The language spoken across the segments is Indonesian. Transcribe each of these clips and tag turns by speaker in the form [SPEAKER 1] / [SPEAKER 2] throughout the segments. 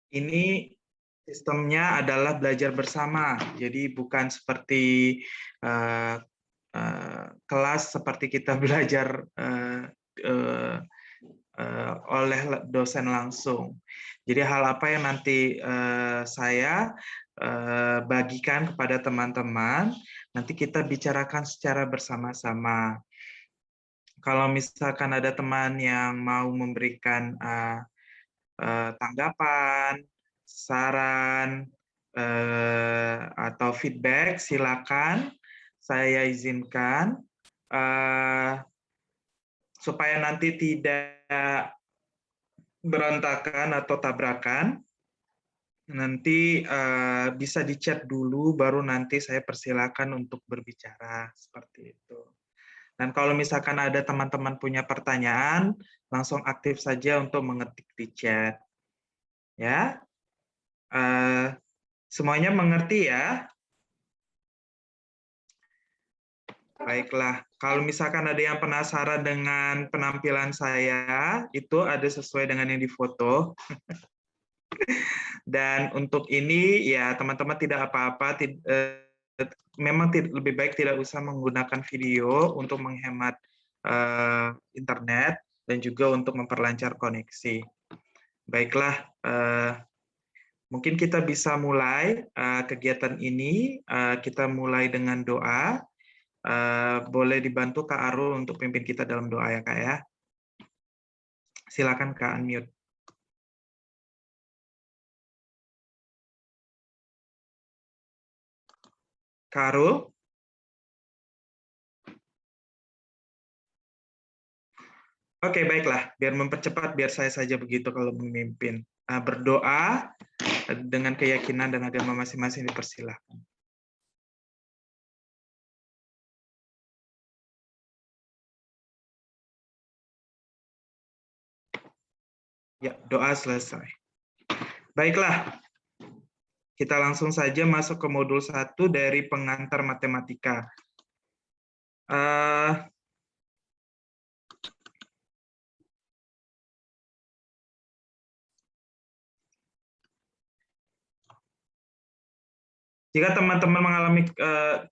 [SPEAKER 1] Ini sistemnya adalah belajar bersama, jadi bukan seperti kelas seperti kita belajar oleh dosen langsung. Jadi hal apa yang nanti saya bagikan kepada teman-teman, nanti kita bicarakan secara bersama-sama. Kalau misalkan ada teman yang mau memberikan tanggapan, saran, atau feedback, silakan saya izinkan supaya nanti tidak berantakan atau tabrakan. Nanti bisa di-chat dulu, baru nanti saya persilakan untuk berbicara seperti itu. Dan kalau misalkan ada teman-teman punya pertanyaan, langsung aktif saja untuk mengetik di chat. Ya, semuanya mengerti ya? Baiklah, kalau misalkan ada yang penasaran dengan penampilan saya, itu ada sesuai dengan yang difoto. Dan untuk ini, ya teman-teman tidak apa-apa, memang lebih baik tidak usah menggunakan video untuk menghemat internet dan juga untuk memperlancar koneksi. Baiklah, mungkin kita bisa mulai kegiatan ini. Kita mulai dengan doa. Boleh dibantu Kak Arul untuk pimpin kita dalam doa ya Kak ya. Silakan Kak unmute. Kak Arul? Oke, baiklah. Biar mempercepat, biar saya saja begitu kalau memimpin. Berdoa dengan keyakinan dan agama masing-masing dipersilahkan. Ya, doa selesai. Baiklah, kita langsung saja masuk ke modul 1 dari pengantar matematika. Jika teman-teman mengalami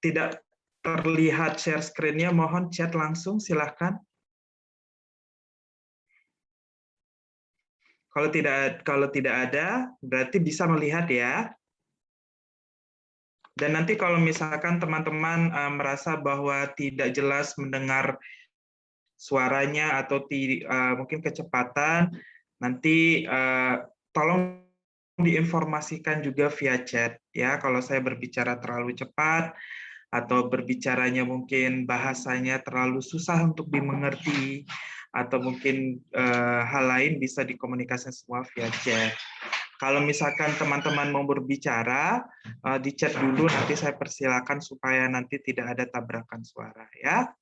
[SPEAKER 1] tidak terlihat share screen-nya, mohon chat langsung, silahkan. Kalau tidak ada, berarti bisa melihat ya. Dan nanti kalau misalkan teman-teman merasa bahwa tidak jelas mendengar suaranya atau mungkin kecepatan, nanti tolong diinformasikan juga via chat ya. Kalau saya berbicara terlalu cepat atau berbicaranya mungkin bahasanya terlalu susah untuk dimengerti, atau mungkin hal lain bisa dikomunikasikan semua via chat. Kalau misalkan teman-teman mau berbicara, di chat dulu, nanti saya persilakan supaya nanti tidak ada tabrakan suara ya.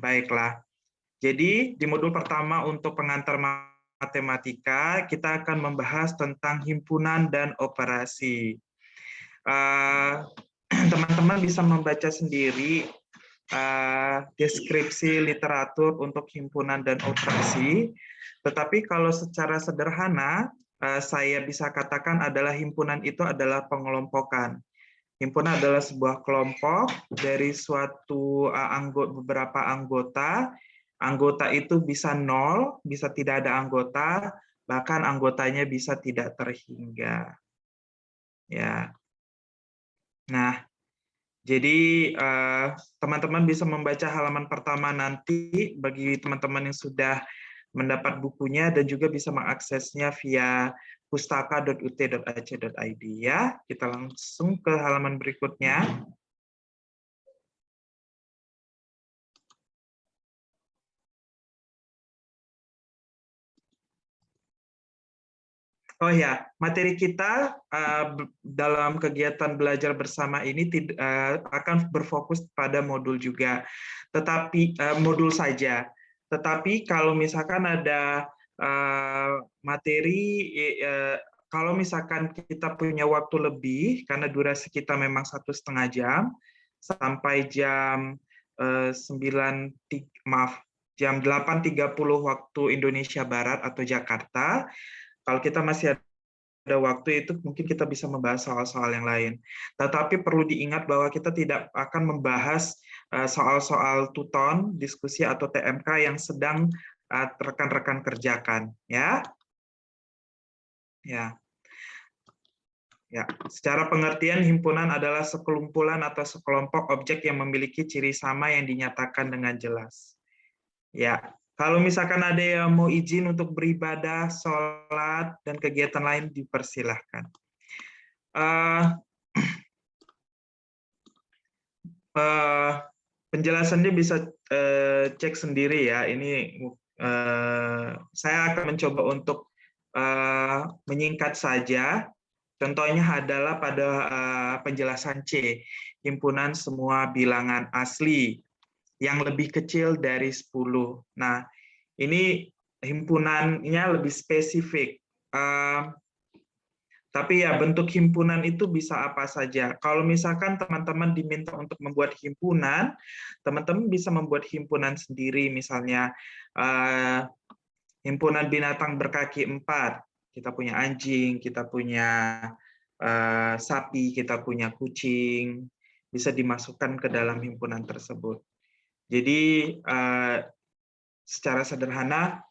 [SPEAKER 1] Baiklah. Jadi di modul pertama untuk pengantar matematika, kita akan membahas tentang himpunan dan operasi. Teman-teman bisa membaca sendiri deskripsi literatur untuk himpunan dan operasi, tetapi kalau secara sederhana saya bisa katakan adalah himpunan itu adalah pengelompokan. Himpunan adalah sebuah kelompok dari suatu beberapa anggota. Anggota itu bisa 0, bisa tidak ada anggota, bahkan anggotanya bisa tidak terhingga. Ya. Nah, jadi teman-teman bisa membaca halaman pertama nanti bagi teman-teman yang sudah mendapat bukunya, dan juga bisa mengaksesnya via pustaka.ut.ac.id ya. Kita langsung ke halaman berikutnya. Oh ya, materi kita dalam kegiatan belajar bersama ini akan berfokus pada modul juga, tetapi modul saja. Tetapi kalau misalkan ada materi, kalau misalkan kita punya waktu lebih, karena durasi kita memang 1,5 jam sampai jam 8.30 waktu Indonesia Barat atau Jakarta. Kalau kita masih ada waktu itu mungkin kita bisa membahas soal-soal yang lain. Tetapi perlu diingat bahwa kita tidak akan membahas soal-soal tuton, diskusi atau TMK yang sedang rekan-rekan kerjakan, ya. Ya. Ya, secara pengertian himpunan adalah sekelumpulan atau sekelompok objek yang memiliki ciri sama yang dinyatakan dengan jelas. Ya, kalau misalkan ada yang mau izin untuk beribadah, sholat, dan kegiatan lain dipersilahkan. Penjelasannya bisa cek sendiri ya. Ini saya akan mencoba untuk menyingkat saja. Contohnya adalah pada penjelasan C, himpunan semua bilangan asli yang lebih kecil dari 10. Nah, ini himpunannya lebih spesifik. Tapi ya bentuk himpunan itu bisa apa saja. Kalau misalkan teman-teman diminta untuk membuat himpunan, teman-teman bisa membuat himpunan sendiri, misalnya himpunan binatang berkaki 4. Kita punya anjing, kita punya sapi, kita punya kucing, bisa dimasukkan ke dalam himpunan tersebut. Jadi secara sederhana,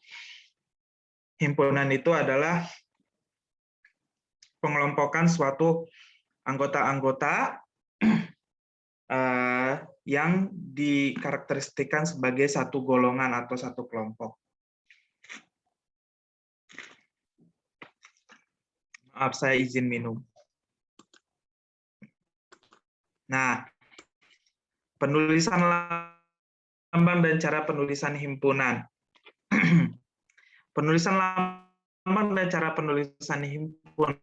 [SPEAKER 1] himpunan itu adalah pengelompokan suatu anggota-anggota yang dikarakteristikan sebagai satu golongan atau satu kelompok. Maaf, saya izin minum. Nah, penulisan lambang dan cara penulisan himpunan. Penulisan lambang dan cara penulisan himpunan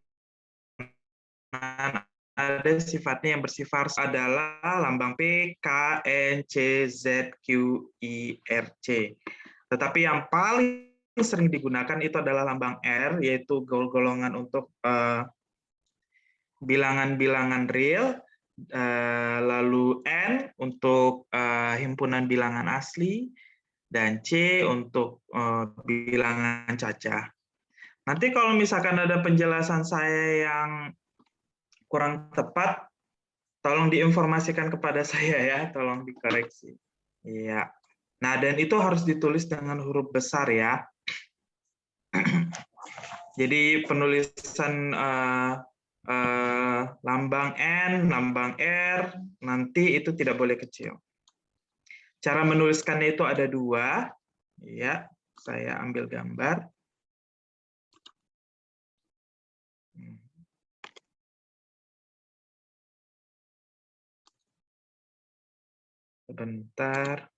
[SPEAKER 1] ada sifatnya yang bersifat adalah lambang P, K, N, C, Z, Q, I, R, C. Tetapi yang paling sering digunakan itu adalah lambang R, yaitu golongan untuk bilangan-bilangan real, lalu N untuk himpunan bilangan asli, dan C untuk bilangan cacah. Nanti kalau misalkan ada penjelasan saya yang kurang tepat, tolong diinformasikan kepada saya ya, tolong dikoreksi. Iya. Nah, dan itu harus ditulis dengan huruf besar ya. Jadi penulisan lambang N, lambang R, nanti itu tidak boleh kecil. Cara menuliskannya itu ada 2. Ya, saya ambil gambar. Sebentar.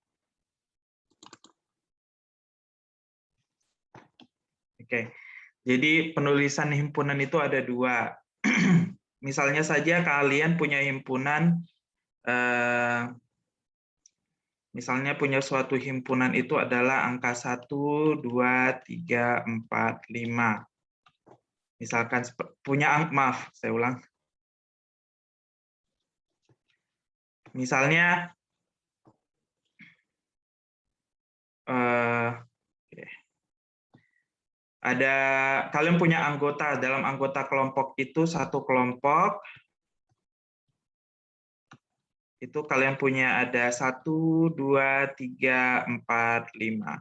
[SPEAKER 1] Oke, jadi penulisan himpunan itu ada 2. Misalnya saja kalian punya himpunan, misalnya punya suatu himpunan itu adalah angka 1, 2, 3, 4, 5. Misalkan punya, maaf, saya ulang. Misalnya, ada kalian punya anggota, dalam anggota kelompok itu satu kelompok, itu kalian punya ada 1, 2, 3, 4, 5.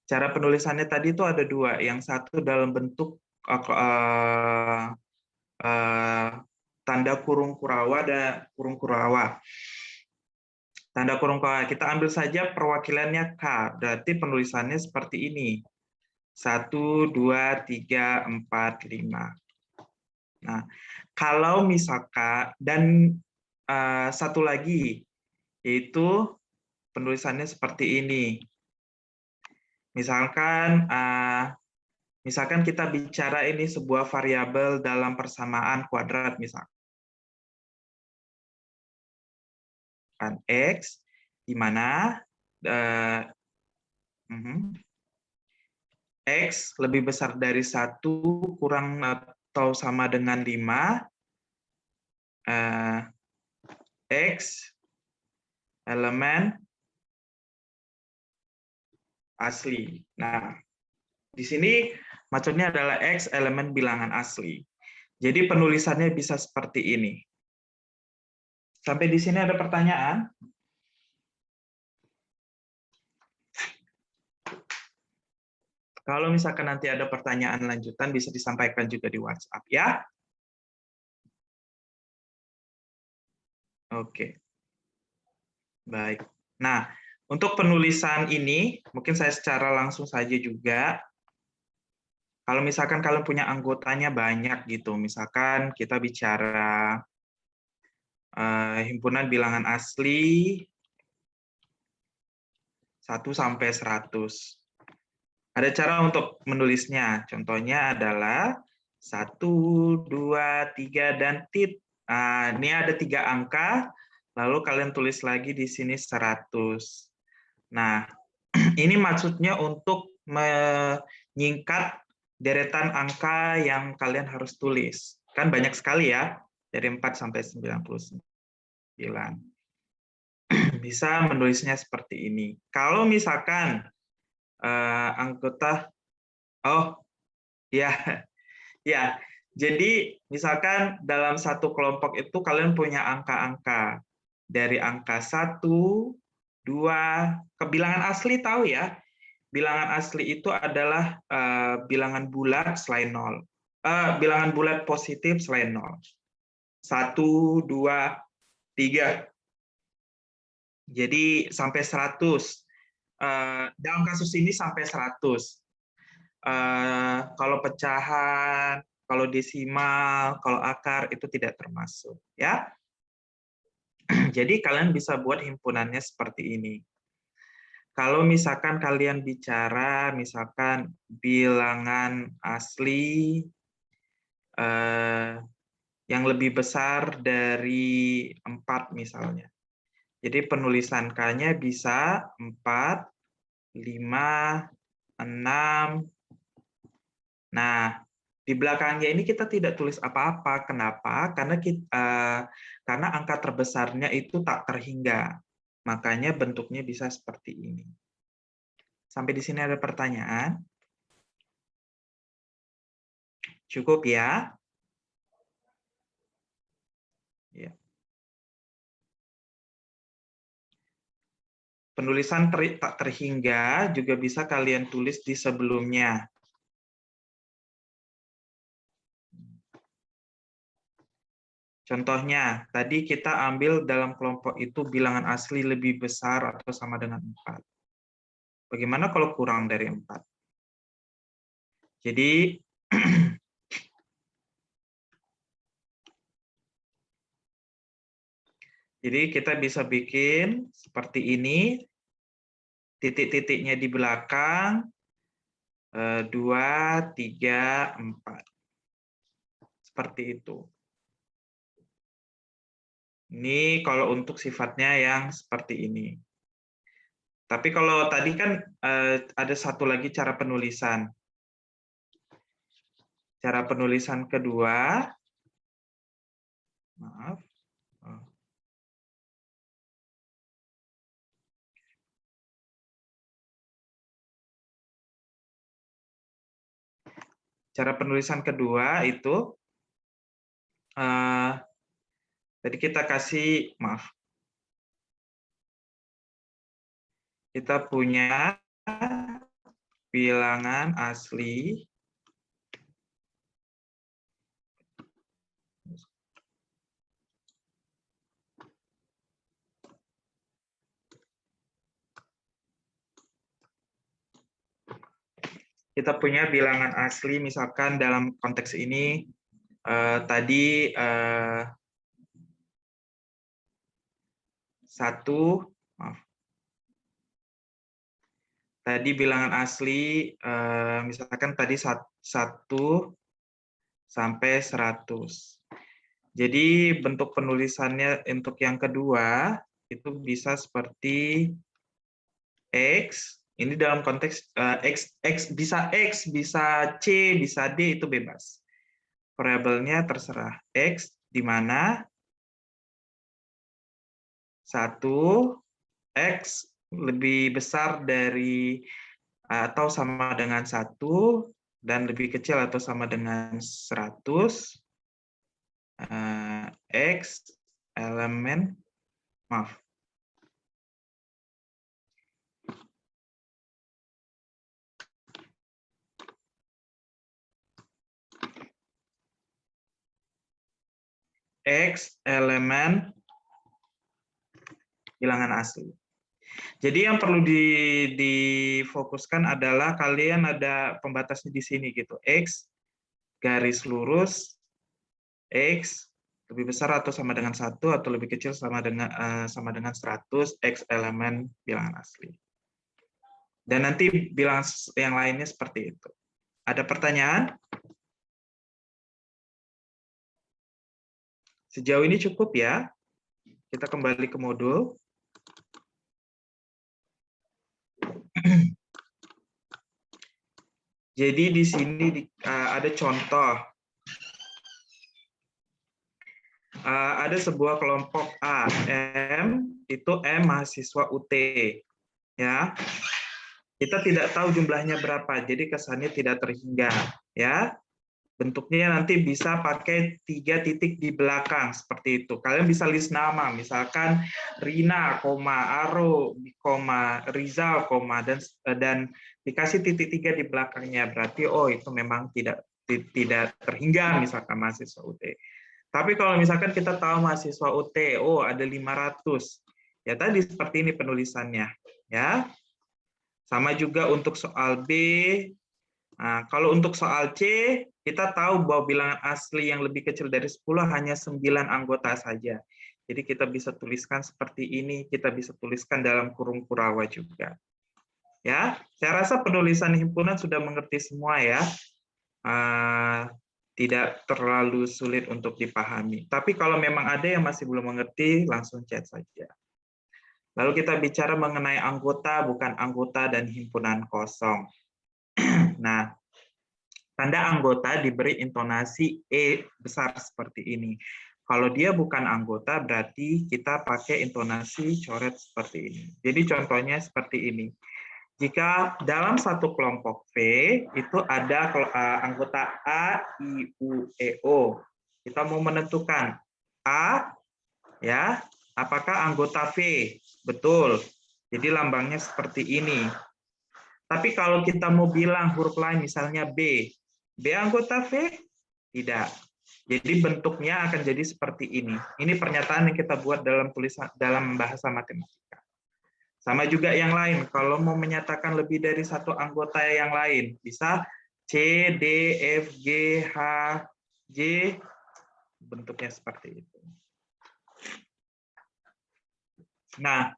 [SPEAKER 1] Cara penulisannya tadi itu ada 2. Yang satu dalam bentuk tanda kurung kurawa dan kurung kurawa. Tanda kurung kurawa, kita ambil saja perwakilannya K, berarti penulisannya seperti ini. 1, 2, 3, 4, 5. Nah, kalau misalkan, dan satu lagi, yaitu penulisannya seperti ini. Misalkan kita bicara ini sebuah variabel dalam persamaan kuadrat, misalkan X, di mana X lebih besar dari 1 kurang atau sama dengan 5, X elemen asli. Nah, di sini Maksudnya adalah X elemen bilangan asli. Jadi penulisannya bisa seperti ini. Sampai di sini ada pertanyaan? Kalau misalkan nanti ada pertanyaan lanjutan, bisa disampaikan juga di WhatsApp, ya. Oke. Baik. Nah, untuk penulisan ini, mungkin saya secara langsung saja juga. Kalau misalkan kalian punya anggotanya banyak gitu, misalkan kita bicara himpunan bilangan asli 1 sampai 100. Ada cara untuk menulisnya. Contohnya adalah 1, 2, 3, dan tit. Nah, ini ada 3 angka, lalu kalian tulis lagi di sini 100. Nah, ini maksudnya untuk menyingkat deretan angka yang kalian harus tulis. Kan banyak sekali ya, dari 4 sampai 99. Bisa menulisnya seperti ini. Kalau misalkan anggota, oh ya, ya. Jadi misalkan dalam satu kelompok itu kalian punya angka-angka dari angka 1, 2, kebilangan asli tahu ya? Bilangan asli itu adalah bilangan bulat selain 0. Bilangan bulat positif selain 0. 1, 2, 3. Jadi sampai 100. Dalam kasus ini sampai 100. Kalau pecahan, kalau desimal, kalau akar itu tidak termasuk, ya. Jadi kalian bisa buat himpunannya seperti ini. Kalau misalkan kalian bicara misalkan bilangan asli yang lebih besar dari 4 misalnya. Jadi penulisan K-nya bisa 4, 5, 6. Nah, di belakangnya ini kita tidak tulis apa-apa. Kenapa? Karena angka terbesarnya itu tak terhingga. Makanya bentuknya bisa seperti ini. Sampai di sini ada pertanyaan? Cukup ya? Ya. Penulisan tak terhingga juga bisa kalian tulis di sebelumnya. Contohnya, tadi kita ambil dalam kelompok itu bilangan asli lebih besar atau sama dengan 4. Bagaimana kalau kurang dari 4? Jadi, kita bisa bikin seperti ini, titik-titiknya di belakang, 2, 3, 4. Seperti itu. Ini kalau untuk sifatnya yang seperti ini. Tapi kalau tadi kan ada satu lagi cara penulisan. Cara penulisan kedua, maaf. Cara penulisan kedua itu, tadi kita kasih, maaf. Kita punya bilangan asli misalkan dalam konteks ini tadi 1, maaf. Tadi bilangan asli misalkan tadi 1 sampai 100. Jadi bentuk penulisannya untuk yang kedua itu bisa seperti X. Ini dalam konteks X, bisa C, bisa D, itu bebas. Variabelnya terserah. X di mana 1 X lebih besar dari atau sama dengan 1, dan lebih kecil atau sama dengan 100, X elemen, maaf, X elemen bilangan asli. Jadi yang perlu difokuskan adalah kalian ada pembatasnya di sini gitu. X garis lurus X lebih besar atau sama dengan 1 atau lebih kecil sama dengan 100 X elemen bilangan asli. Dan nanti bilangan yang lainnya seperti itu. Ada pertanyaan? Sejauh ini cukup ya. Kita kembali ke modul. Jadi di sini ada contoh. Ada sebuah kelompok A, M itu M mahasiswa UT, ya. Kita tidak tahu jumlahnya berapa, jadi kesannya tidak terhingga, ya. Bentuknya nanti bisa pakai 3 titik di belakang seperti itu. Kalian bisa list nama, misalkan Rina, Aro, Rizal, dan dikasih titik 3 di belakangnya. Berarti oh itu memang tidak terhingga misalkan mahasiswa UT. Tapi kalau misalkan kita tahu mahasiswa UT, oh ada 500. Ya tadi seperti ini penulisannya, ya. Sama juga untuk soal B. Nah, kalau untuk soal C, kita tahu bahwa bilangan asli yang lebih kecil dari 10 hanya 9 anggota saja. Jadi kita bisa tuliskan seperti ini, kita bisa tuliskan dalam kurung kurawa juga. Ya, saya rasa penulisan himpunan sudah mengerti semua ya. Tidak terlalu sulit untuk dipahami. Tapi kalau memang ada yang masih belum mengerti, langsung chat saja. Lalu kita bicara mengenai anggota, bukan anggota, dan himpunan kosong. Nah, tanda anggota diberi intonasi E besar seperti ini. Kalau dia bukan anggota, berarti kita pakai intonasi coret seperti ini. Jadi contohnya seperti ini. Jika dalam satu kelompok V itu ada anggota A, I, U, E, O. Kita mau menentukan A, ya, apakah anggota V? Betul. Jadi lambangnya seperti ini. Tapi kalau kita mau bilang huruf lain, misalnya B anggota V? Tidak. Jadi bentuknya akan jadi seperti ini. Ini pernyataan yang kita buat dalam bahasa matematika. Sama juga yang lain, kalau mau menyatakan lebih dari satu anggota yang lain, bisa C, D, F, G, H, J, bentuknya seperti itu. Nah,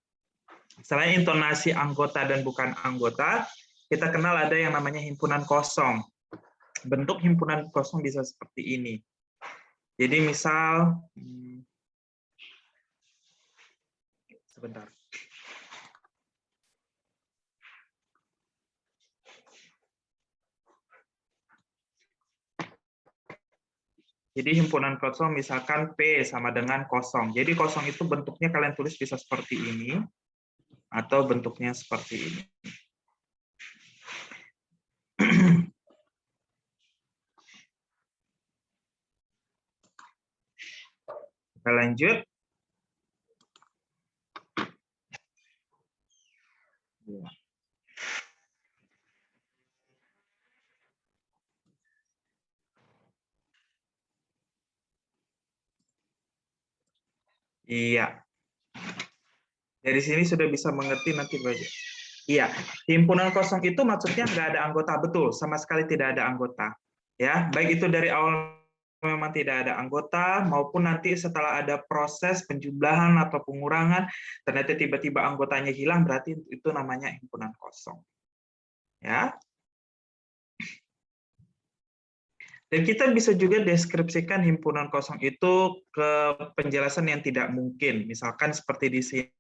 [SPEAKER 1] selain intonasi anggota dan bukan anggota, kita kenal ada yang namanya himpunan kosong. Bentuk himpunan kosong bisa seperti ini. Jadi misal, sebentar. Jadi himpunan kosong misalkan P sama dengan kosong. Jadi kosong itu bentuknya kalian tulis bisa seperti ini, atau bentuknya seperti ini. Kita lanjut. Iya. Dari sini sudah bisa mengerti nanti belajar. Iya, himpunan kosong itu maksudnya nggak ada anggota, betul, sama sekali tidak ada anggota. Ya, baik itu dari awal memang tidak ada anggota maupun nanti setelah ada proses penjumlahan atau pengurangan ternyata tiba-tiba anggotanya hilang, berarti itu namanya himpunan kosong. Ya. Dan kita bisa juga deskripsikan himpunan kosong itu ke penjelasan yang tidak mungkin. Misalkan seperti di sini.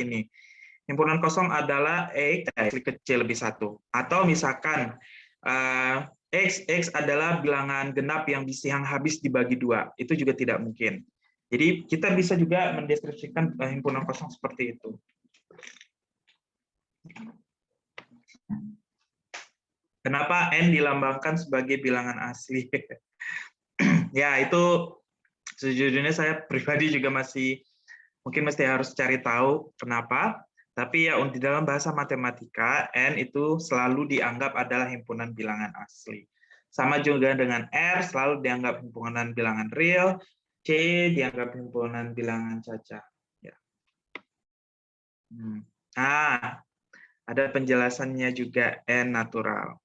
[SPEAKER 1] Ini. Himpunan kosong adalah X kecil lebih 1. Atau misalkan X adalah bilangan genap yang habis dibagi 2. Itu juga tidak mungkin. Jadi kita bisa juga mendeskripsikan himpunan kosong seperti itu. Kenapa N dilambangkan sebagai bilangan asli? Ya, itu sejujurnya saya pribadi juga mungkin harus cari tahu kenapa. Tapi ya di dalam bahasa matematika, N itu selalu dianggap adalah himpunan bilangan asli. Sama juga dengan R, selalu dianggap himpunan bilangan real, C dianggap himpunan bilangan cacah. Ya. Nah, ada penjelasannya juga N natural.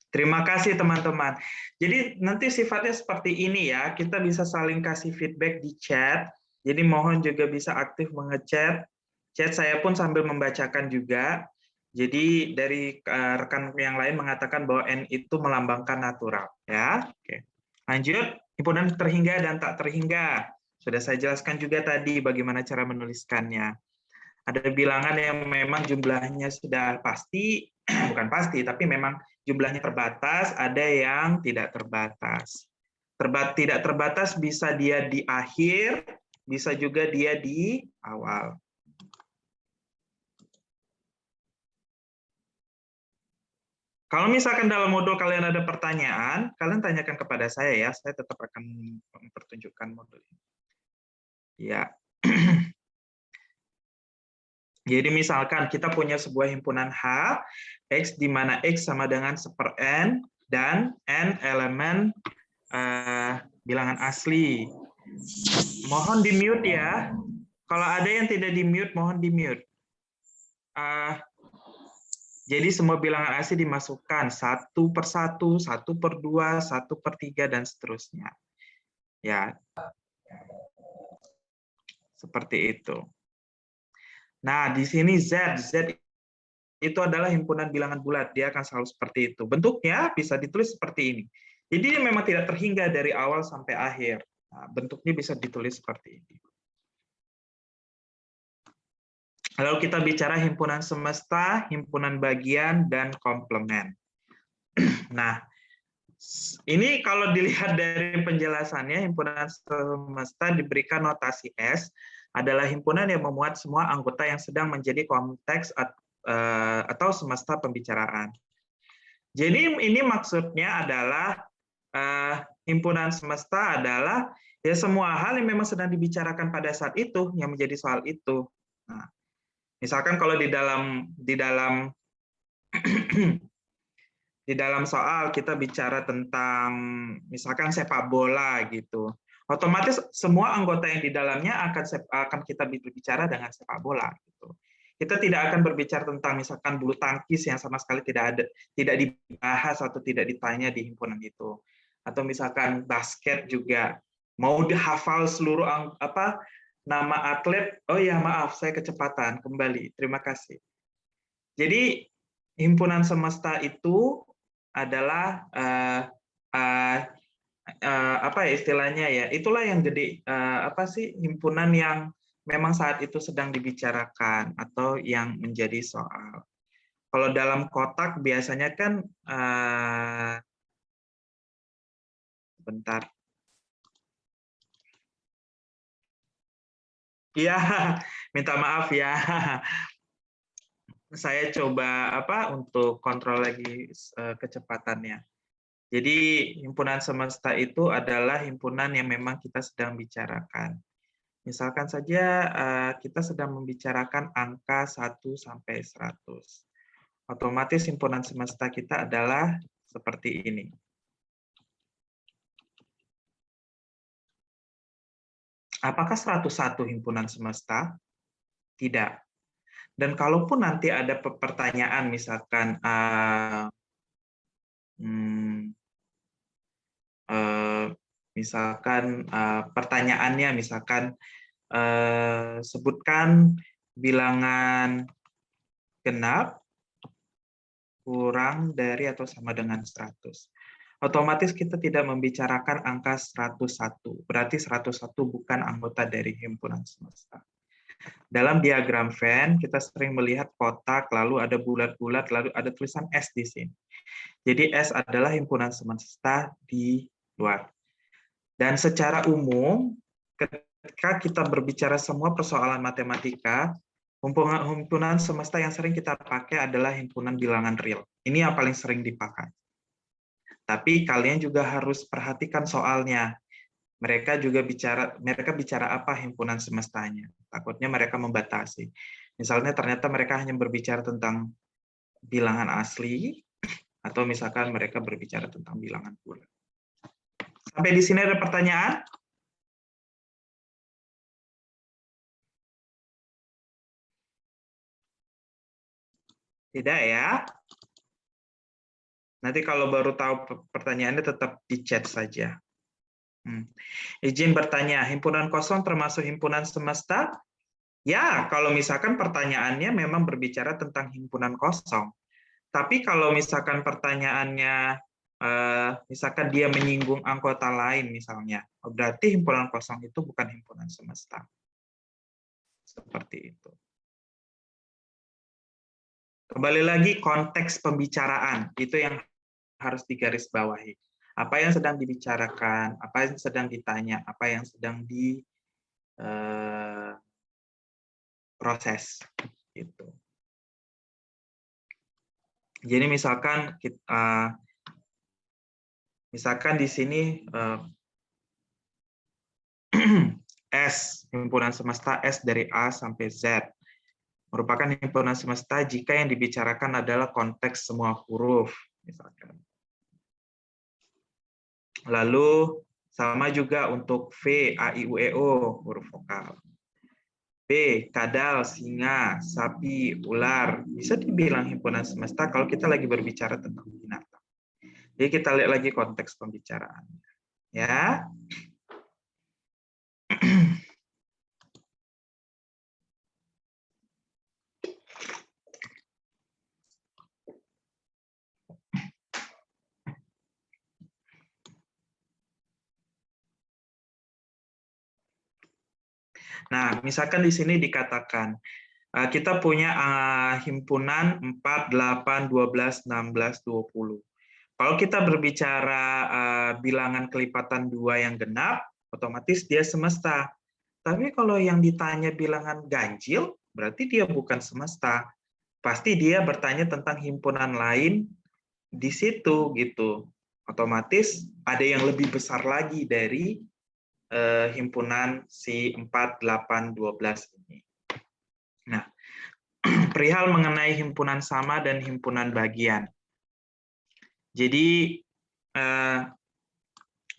[SPEAKER 1] Terima kasih teman-teman. Jadi nanti sifatnya seperti ini ya, kita bisa saling kasih feedback di chat. Jadi mohon juga bisa aktif mengechat. Chat saya pun sambil membacakan juga. Jadi dari rekan yang lain mengatakan bahwa N itu melambangkan natural. Ya, oke. Lanjut, himpunan terhingga dan tak terhingga. Sudah saya jelaskan juga tadi bagaimana cara menuliskannya. Ada bilangan yang memang jumlahnya sudah pasti, bukan pasti, tapi memang jumlahnya terbatas, ada yang tidak terbatas. Tidak terbatas bisa dia di akhir, bisa juga dia di awal. Kalau misalkan dalam modul kalian ada pertanyaan, kalian tanyakan kepada saya ya, saya tetap akan mempertunjukkan modul ini. Ya. Jadi misalkan kita punya sebuah himpunan H, X di mana X sama dengan 1/n, dan N elemen bilangan asli. Mohon di-mute ya. Kalau ada yang tidak di-mute, mohon di-mute. Jadi semua bilangan asli dimasukkan 1 per 1, 1 per 2, 1 per 3, dan seterusnya. Ya, seperti itu. Nah, di sini Z itu adalah himpunan bilangan bulat. Dia akan selalu seperti itu. Bentuknya bisa ditulis seperti ini. Jadi dia memang tidak terhingga dari awal sampai akhir. Nah, bentuknya bisa ditulis seperti ini. Lalu kita bicara himpunan semesta, himpunan bagian, dan komplement. Nah, ini kalau dilihat dari penjelasannya, himpunan semesta diberikan notasi S adalah himpunan yang memuat semua anggota yang sedang menjadi konteks atau semesta pembicaraan. Jadi ini maksudnya adalah himpunan semesta adalah ya semua hal yang memang sedang dibicarakan pada saat itu yang menjadi soal itu. Nah, misalkan kalau di dalam soal kita bicara tentang misalkan sepak bola gitu, otomatis semua anggota yang di dalamnya akan kita berbicara dengan sepak bola gitu. Kita tidak akan berbicara tentang misalkan bulu tangkis yang sama sekali tidak dibahas atau tidak ditanya di himpunan itu. Atau misalkan basket juga mau dihafal seluruh nama atlet. Oh ya, maaf saya kecepatan. Kembali. Terima kasih. Jadi himpunan semesta itu adalah apa ya istilahnya ya? Itulah yang jadi himpunan yang memang saat itu sedang dibicarakan atau yang menjadi soal. Kalau dalam kotak biasanya kan bentar. Iya, minta maaf ya. Saya coba untuk kontrol lagi kecepatannya. Jadi himpunan semesta itu adalah himpunan yang memang kita sedang bicarakan. Misalkan saja kita sedang membicarakan angka 1 sampai 100. Otomatis himpunan semesta kita adalah seperti ini. Apakah 101 himpunan semesta? Tidak. Dan kalaupun nanti ada pertanyaan misalkan pertanyaannya misalkan sebutkan bilangan genap kurang dari atau sama dengan 100. Otomatis kita tidak membicarakan angka 101. Berarti 101 bukan anggota dari himpunan semesta. Dalam diagram Venn, kita sering melihat kotak, lalu ada bulat-bulat, lalu ada tulisan S di sini. Jadi S adalah himpunan semesta di luar. Dan secara umum, ketika kita berbicara semua persoalan matematika, himpunan semesta yang sering kita pakai adalah himpunan bilangan real. Ini yang paling sering dipakai. Tapi kalian juga harus perhatikan soalnya. Mereka bicara apa himpunan semestanya. Takutnya mereka membatasi. Misalnya ternyata mereka hanya berbicara tentang bilangan asli, atau misalkan mereka berbicara tentang bilangan bulat. Sampai di sini ada pertanyaan? Tidak ya? Nanti kalau baru tahu pertanyaannya tetap di chat saja. Izin bertanya, himpunan kosong termasuk himpunan semesta? Ya, kalau misalkan pertanyaannya memang berbicara tentang himpunan kosong. Tapi kalau misalkan pertanyaannya, misalkan dia menyinggung anggota lain misalnya, berarti himpunan kosong itu bukan himpunan semesta. Seperti itu. Kembali lagi konteks pembicaraan, itu yang harus digarisbawahi. Apa yang sedang dibicarakan, apa yang sedang ditanya, apa yang sedang diproses. Gitu. Jadi misalkan di sini S, himpunan semesta S dari A sampai Z, merupakan himpunan semesta jika yang dibicarakan adalah konteks semua huruf, misalkan. Lalu sama juga untuk V, A, I, U, E, O, huruf vokal. B, kadal, singa, sapi, ular. Bisa dibilang himpunan semesta kalau kita lagi berbicara tentang binatang. Jadi kita lihat lagi konteks pembicaraannya. Ya. Nah, misalkan di sini dikatakan, kita punya himpunan 4, 8, 12, 16, 20. Kalau kita berbicara bilangan kelipatan 2 yang genap, otomatis dia semesta. Tapi kalau yang ditanya bilangan ganjil, berarti dia bukan semesta. Pasti dia bertanya tentang himpunan lain di situ gitu. Otomatis ada yang lebih besar lagi dari himpunan si 4, 8, 12 ini. Nah, perihal mengenai himpunan sama dan himpunan bagian. Jadi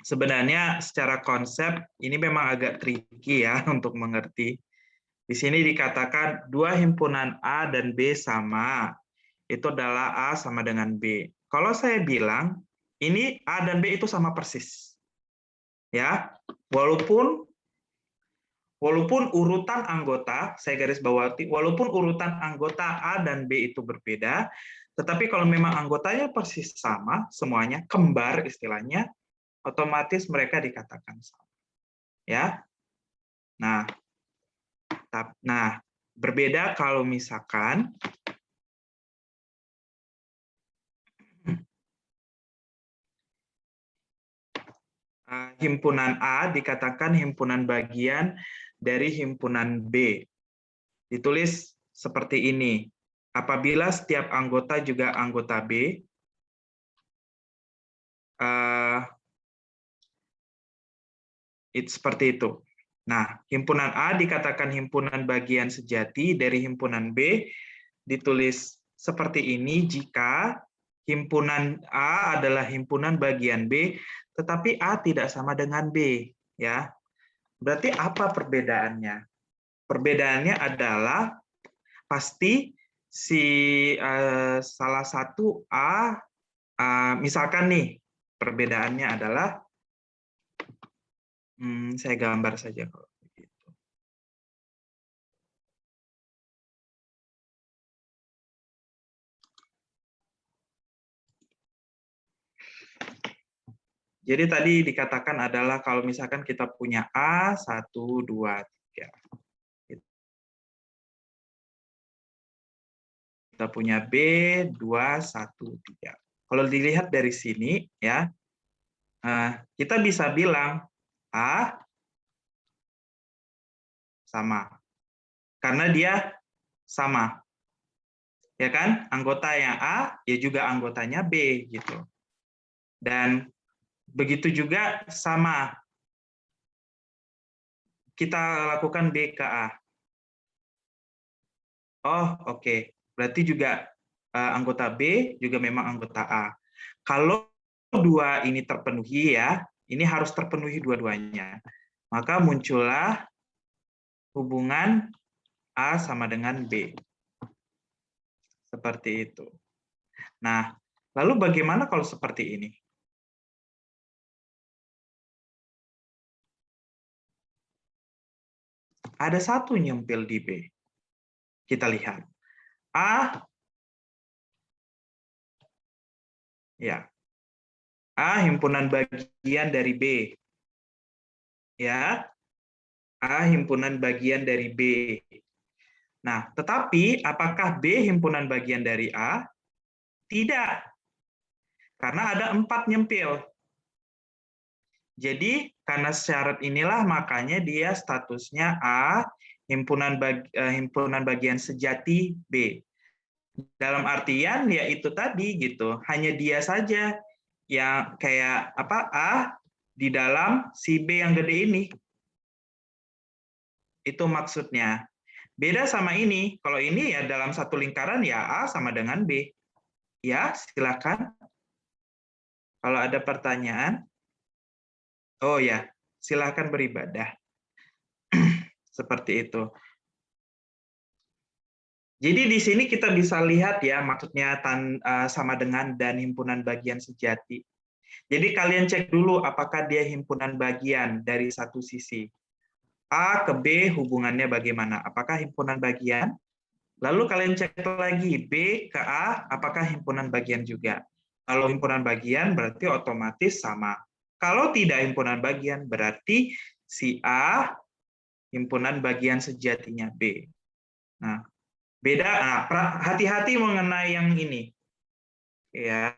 [SPEAKER 1] sebenarnya secara konsep ini memang agak tricky ya untuk mengerti. Di sini dikatakan dua himpunan A dan B sama. Itu adalah A sama dengan B. Kalau saya bilang ini A dan B itu sama persis. Ya, walaupun urutan anggota, saya garis bawahi, walaupun urutan anggota A dan B itu berbeda, tetapi kalau memang anggotanya persis sama, semuanya kembar istilahnya, otomatis mereka dikatakan sama. Ya. Nah, berbeda kalau misalkan himpunan A dikatakan himpunan bagian dari himpunan B. Ditulis seperti ini. Apabila setiap anggota juga anggota B, seperti itu. Nah, himpunan A dikatakan himpunan bagian sejati dari himpunan B, ditulis seperti ini jika himpunan A adalah himpunan bagian B, tetapi A tidak sama dengan B. Ya, berarti apa perbedaannya? Perbedaannya adalah pasti salah satu A, misalkan nih, perbedaannya adalah, saya gambar saja kalau begitu. Jadi tadi dikatakan adalah kalau misalkan kita punya A, 1, 2, 3. Kita punya B, 2, 1, 3. Kalau dilihat dari sini, ya, kita bisa bilang A sama. Karena dia sama. Ya kan? Anggotanya A, ya juga anggotanya B gitu. Dan begitu juga sama. Kita lakukan B ke A. Oh, oke. Berarti juga anggota B juga memang anggota A. Kalau dua ini terpenuhi ya, ini harus terpenuhi dua-duanya. Maka muncullah hubungan A sama dengan B. Seperti itu. Nah, lalu bagaimana kalau seperti ini? Ada satu nyempil di B. Kita lihat. A, ya. A himpunan bagian dari B. Ya. A himpunan bagian dari B. Nah, tetapi apakah B himpunan bagian dari A? Tidak. Karena ada 4 nyempil. Jadi, karena syarat inilah makanya dia statusnya A, himpunan bagian sejati B. Dalam artian ya itu tadi gitu, hanya dia saja yang kayak apa A di dalam si B yang gede ini. Itu maksudnya. Beda sama ini, kalau ini ya dalam satu lingkaran ya A sama dengan B. Ya, silakan. Kalau ada pertanyaan. Oh ya, silakan beribadah. Seperti itu. Jadi di sini kita bisa lihat ya, maksudnya sama dengan dan himpunan bagian sejati. Jadi kalian cek dulu apakah dia himpunan bagian dari satu sisi. A ke B hubungannya bagaimana? Apakah himpunan bagian? Lalu kalian cek lagi B ke A, apakah himpunan bagian juga? Kalau himpunan bagian berarti otomatis sama. Kalau tidak himpunan bagian berarti si A himpunan bagian sejatinya B. Nah, beda. Nah, hati-hati mengenai yang ini. Ya.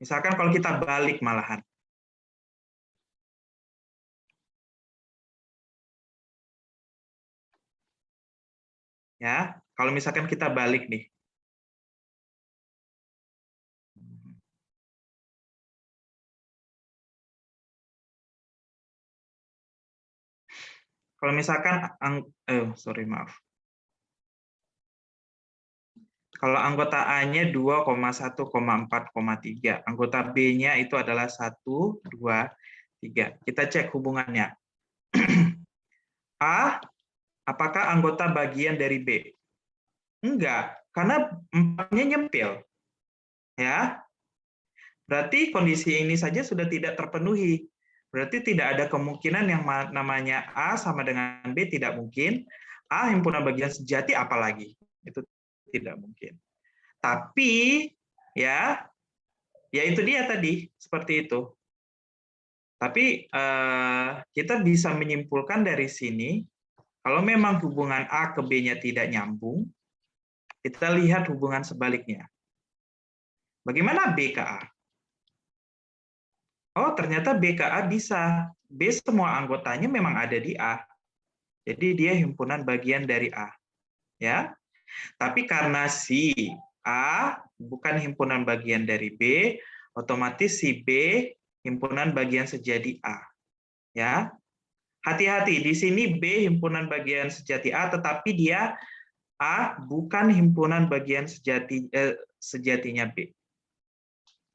[SPEAKER 1] Misalkan kalau kita balik malahan. Ya, kalau misalkan kita balik nih. Kalau misalkan maaf. Kalau anggota A-nya 2,1,4,3, anggota B-nya itu adalah 1, 2, 3. Kita cek hubungannya. A, apakah anggota bagian dari B? Enggak, karena 4-nya nyempil. Ya. Berarti kondisi ini saja sudah tidak terpenuhi. Berarti tidak ada kemungkinan yang namanya A sama dengan B, tidak mungkin. A himpunan bagian sejati apalagi. Itu tidak mungkin. Tapi ya itu dia tadi seperti itu. Tapi kita bisa menyimpulkan dari sini kalau memang hubungan A ke B-nya tidak nyambung, kita lihat hubungan sebaliknya. Bagaimana B ke A? Oh, ternyata B ke A bisa. B semua anggotanya memang ada di A. Jadi dia himpunan bagian dari A. Ya. Tapi karena si A bukan himpunan bagian dari B, otomatis si B himpunan bagian sejati A. Ya. Hati-hati, di sini B himpunan bagian sejati A, tetapi dia A bukan himpunan bagian sejatinya B.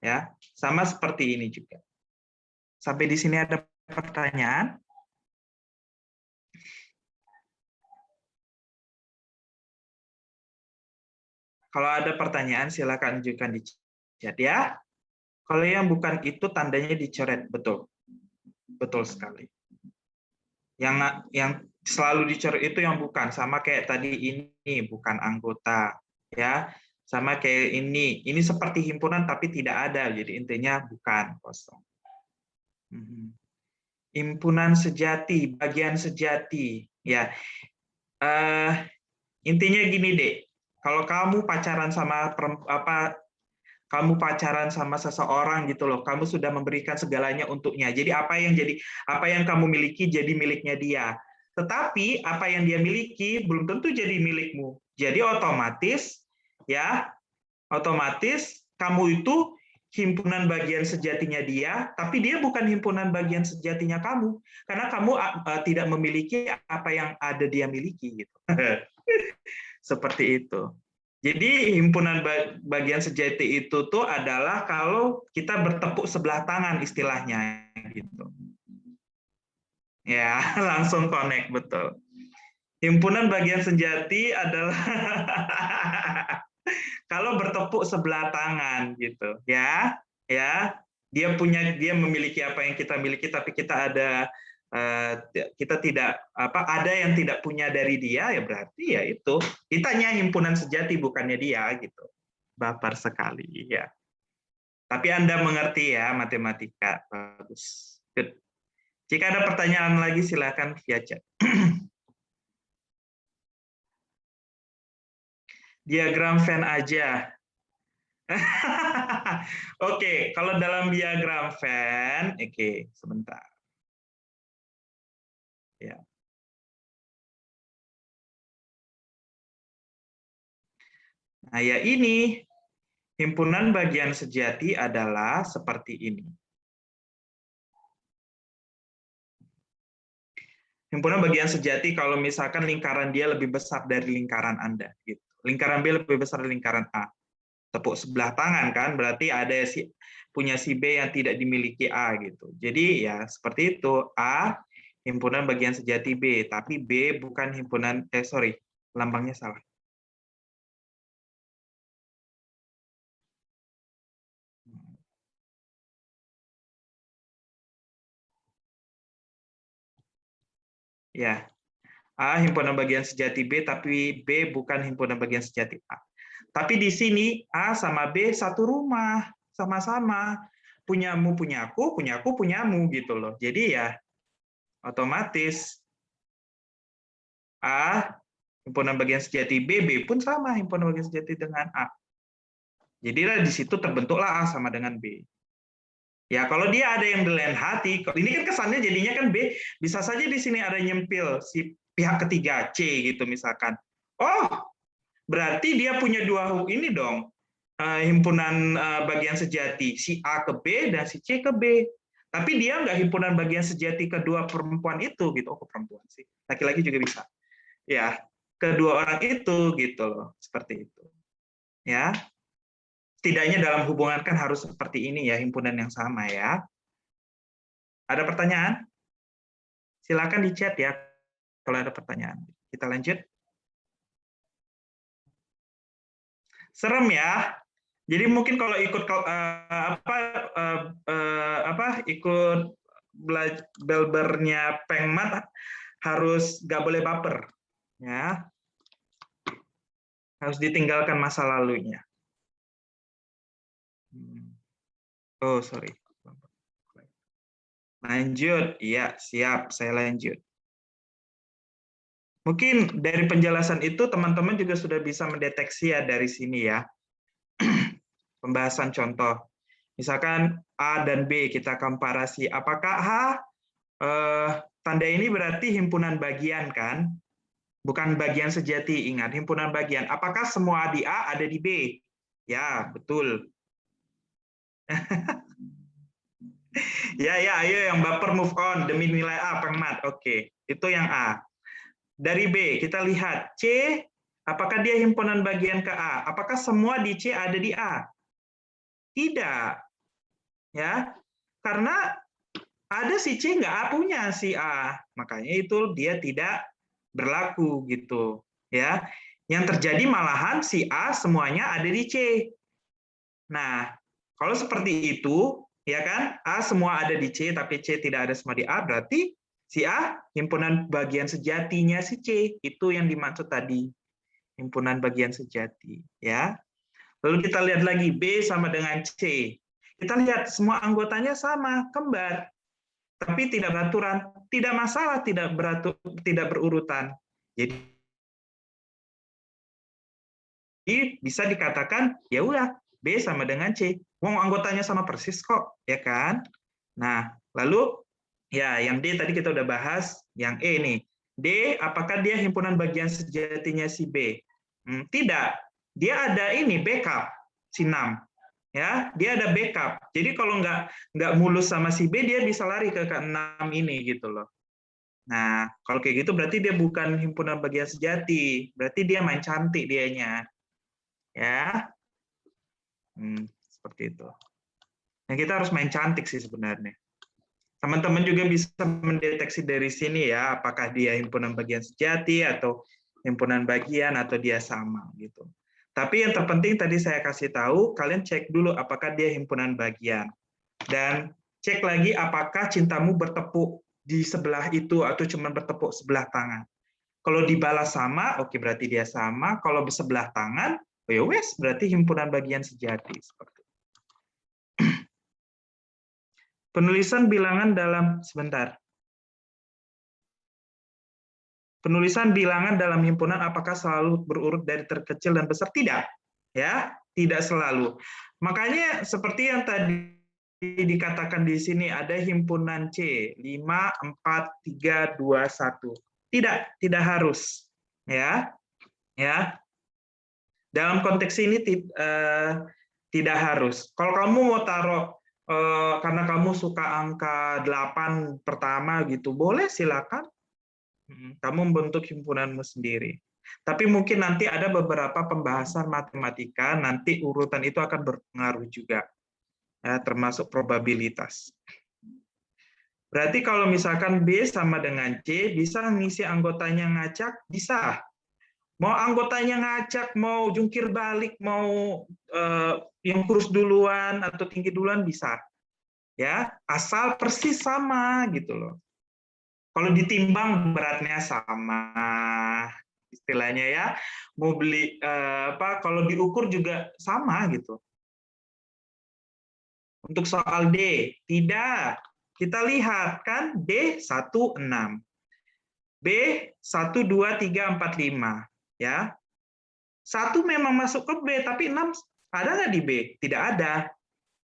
[SPEAKER 1] Ya, sama seperti ini juga. Sampai di sini ada pertanyaan? Kalau ada pertanyaan, silakan ajukan di chat ya. Kalau yang bukan itu tandanya dicoret, betul. Betul sekali. Yang selalu dicoret itu yang bukan, sama kayak tadi ini bukan anggota, ya. Sama kayak ini seperti himpunan tapi tidak ada, jadi intinya bukan, kosong. Himpunan sejati, bagian sejati, ya. Intinya gini deh, kalau kamu pacaran sama kamu pacaran sama seseorang gitu loh, kamu sudah memberikan segalanya untuknya. Jadi apa yang kamu miliki jadi miliknya dia. Tetapi apa yang dia miliki belum tentu jadi milikmu. Jadi otomatis kamu itu himpunan bagian sejatinya dia, tapi dia bukan himpunan bagian sejatinya kamu, karena kamu tidak memiliki apa yang ada dia miliki, gitu. Seperti itu. Jadi himpunan bagian sejati itu tuh adalah kalau kita bertepuk sebelah tangan istilahnya, gitu. Ya, langsung connect, betul. Himpunan bagian sejati adalah kalau bertepuk sebelah tangan, gitu, ya. Dia memiliki apa yang kita miliki, tapi kita tidak ada yang tidak punya dari dia, ya berarti ya itu kitanya himpunan sejati, bukannya dia, gitu. Baper sekali, ya. Tapi Anda mengerti ya matematika, bagus. Good. Jika ada pertanyaan lagi silakan via chat. Diagram Venn aja. Oke, kalau dalam diagram Venn, oke, sebentar. Ya. Nah, ya ini himpunan bagian sejati adalah seperti ini. Himpunan bagian sejati kalau misalkan lingkaran dia lebih besar dari lingkaran Anda, gitu. Lingkaran B lebih besar dari lingkaran A. Tepuk sebelah tangan kan, berarti ada punya si B yang tidak dimiliki A, gitu. Jadi ya seperti itu, A himpunan bagian sejati B, tapi B bukan himpunan lambangnya salah. Ya. A himpunan bagian sejati B, tapi B bukan himpunan bagian sejati A. Tapi di sini A sama B satu rumah, sama-sama. Punyamu punyaku, punyaku punyamu, gitu loh. Jadi ya otomatis A himpunan bagian sejati B, B pun sama himpunan bagian sejati dengan A. Jadi di situ terbentuklah A sama dengan B. Ya, kalau dia ada yang di lain hati, ini kan kesannya jadinya kan B, bisa saja di sini ada nyempil si pihak ketiga C gitu misalkan. Oh, berarti dia punya dua ini dong, himpunan bagian sejati, si A ke B dan si C ke B. Tapi dia nggak himpunan bagian sejati kedua perempuan itu gitu. Oh, perempuan sih. Laki-laki juga bisa. Ya, kedua orang itu gitu loh, seperti itu. Ya. Setidaknya dalam hubungan kan harus seperti ini ya, himpunan yang sama ya. Ada pertanyaan? Silakan di chat ya kalau ada pertanyaan. Kita lanjut. Serem ya. Jadi mungkin kalau ikut ikut belbernya Pengmat harus nggak boleh baper, ya. Harus ditinggalkan masa lalunya. Oh sorry. Lanjut, iya siap, saya lanjut. Mungkin dari penjelasan itu teman-teman juga sudah bisa mendeteksi ya dari sini ya. Pembahasan contoh. Misalkan A dan B kita komparasi. Apakah tanda ini berarti himpunan bagian kan? Bukan bagian sejati, ingat. Himpunan bagian. Apakah semua di A ada di B? Ya, betul. Ya, ayo yang baper move on. Demi nilai A, Pengmat. Oke, itu yang A. Dari B, kita lihat C, apakah dia himpunan bagian ke A? Apakah semua di C ada di A? Tidak. Ya, karena ada si C nggak punya si A, makanya itu dia tidak berlaku gitu. Ya, yang terjadi malahan si A semuanya ada di C. Nah, kalau seperti itu, ya kan, A semua ada di C, tapi C tidak ada semua di A, berarti si A himpunan bagian sejatinya si C, itu yang dimaksud tadi, himpunan bagian sejati. Ya. Lalu kita lihat lagi B sama dengan C. Kita lihat semua anggotanya sama, kembar, tapi tidak beraturan, tidak masalah, tidak berurutan. Jadi bisa dikatakan ya udah B sama dengan C. Wong anggotanya sama persis kok, ya kan? Nah, lalu ya yang D tadi kita udah bahas, yang E nih. D, apakah dia himpunan bagian sejatinya si B? Tidak. Dia ada ini backup si 6. Ya, dia ada backup. Jadi kalau nggak mulus sama si B, dia bisa lari ke ke-6 ini gitu loh. Nah, kalau kayak gitu berarti dia bukan himpunan bagian sejati. Berarti dia main cantik dianya. Ya. Seperti itu. Nah, kita harus main cantik sih sebenarnya. Teman-teman juga bisa mendeteksi dari sini ya, apakah dia himpunan bagian sejati atau himpunan bagian atau dia sama gitu. Tapi yang terpenting tadi saya kasih tahu, kalian cek dulu apakah dia himpunan bagian. Dan cek lagi apakah cintamu bertepuk di sebelah itu atau cuma bertepuk sebelah tangan. Kalau dibalas sama, oke berarti dia sama. Kalau sebelah tangan, oh ya wes berarti himpunan bagian sejati. Seperti itu. Penulisan bilangan dalam sebentar. Penulisan bilangan dalam himpunan apakah selalu berurut dari terkecil dan besar? Tidak. Ya, tidak selalu. Makanya seperti yang tadi dikatakan di sini ada himpunan C 5 4 3 2 1. Tidak harus. Ya. Ya. Dalam konteks ini tidak harus. Kalau kamu mau taruh karena kamu suka angka 8 pertama gitu, boleh silakan. Kamu membentuk himpunanmu sendiri. Tapi mungkin nanti ada beberapa pembahasan matematika, nanti urutan itu akan berpengaruh juga, ya, termasuk probabilitas. Berarti kalau misalkan B sama dengan C, bisa ngisi anggotanya ngacak? Bisa. Mau anggotanya ngacak, mau jungkir balik, mau yang kurus duluan atau tinggi duluan bisa. Ya, asal persis sama gitu loh. Kalau ditimbang beratnya sama, istilahnya ya. Mau beli kalau diukur juga sama gitu. Untuk soal D, tidak. Kita lihat kan D 1 6. B 1 2 3 4 5, ya. 1 memang masuk ke B, tapi 6 ada nggak di B? Tidak ada.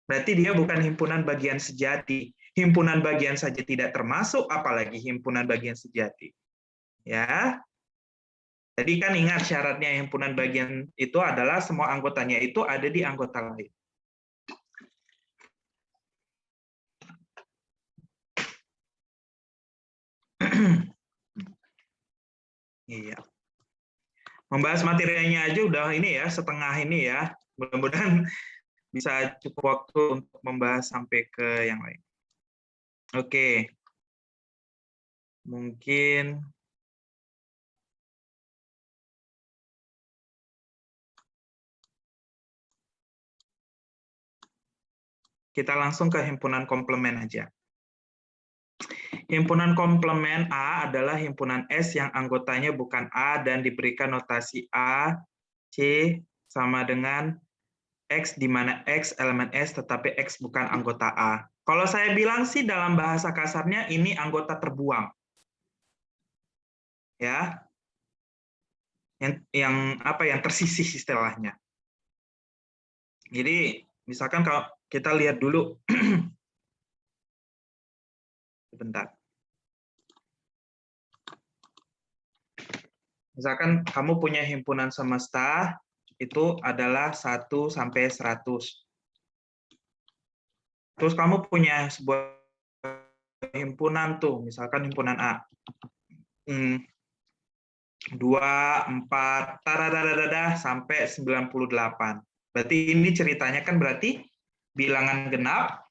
[SPEAKER 1] Berarti dia bukan himpunan bagian sejati. Himpunan bagian saja tidak termasuk, apalagi himpunan bagian sejati. Ya. Jadi kan ingat syaratnya himpunan bagian itu adalah semua anggotanya itu ada di anggota lain. Iya. Membahas materinya aja udah ini ya, setengah ini ya. Mudah-mudahan bisa cukup waktu untuk membahas sampai ke yang lain. Oke. Mungkin kita langsung ke himpunan komplement aja. Himpunan komplement A adalah himpunan S yang anggotanya bukan A dan diberikan notasi A, C sama dengan X, di mana X elemen S tetapi X bukan anggota A. Kalau saya bilang sih dalam bahasa kasarnya ini anggota terbuang. Ya. Yang tersisih istilahnya. Jadi misalkan kalau kita lihat dulu sebentar. Misalkan kamu punya himpunan semesta itu adalah 1 sampai 100. Terus kamu punya sebuah himpunan tuh, misalkan himpunan A. 2, 4, sampai 98. Berarti ini ceritanya kan berarti bilangan genap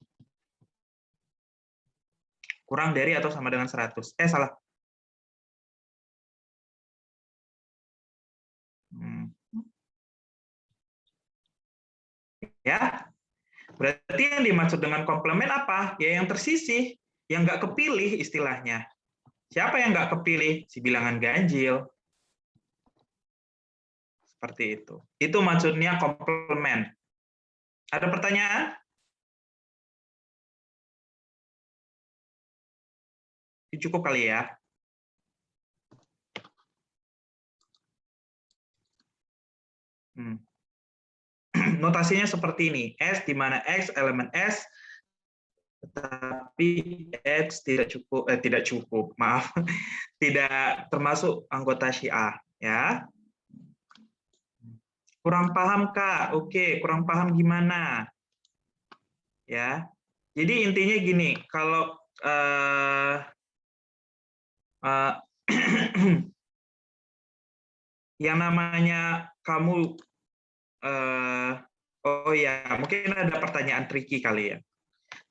[SPEAKER 1] kurang dari atau sama dengan 100. Salah. Ya, berarti yang dimaksud dengan komplement apa? Ya yang tersisih, yang nggak kepilih istilahnya. Siapa yang nggak kepilih? Si bilangan ganjil. Seperti itu. Itu maksudnya komplement. Ada pertanyaan? Cukup kali ya. Notasinya seperti ini. S di mana X elemen S tetapi X tidak cukup, maaf, tidak termasuk anggota Syiah, ya. Kurang paham, Kak? Oke, kurang paham gimana? Ya. Jadi intinya gini, kalau yang namanya kamu oh ya, mungkin ada pertanyaan tricky kali ya.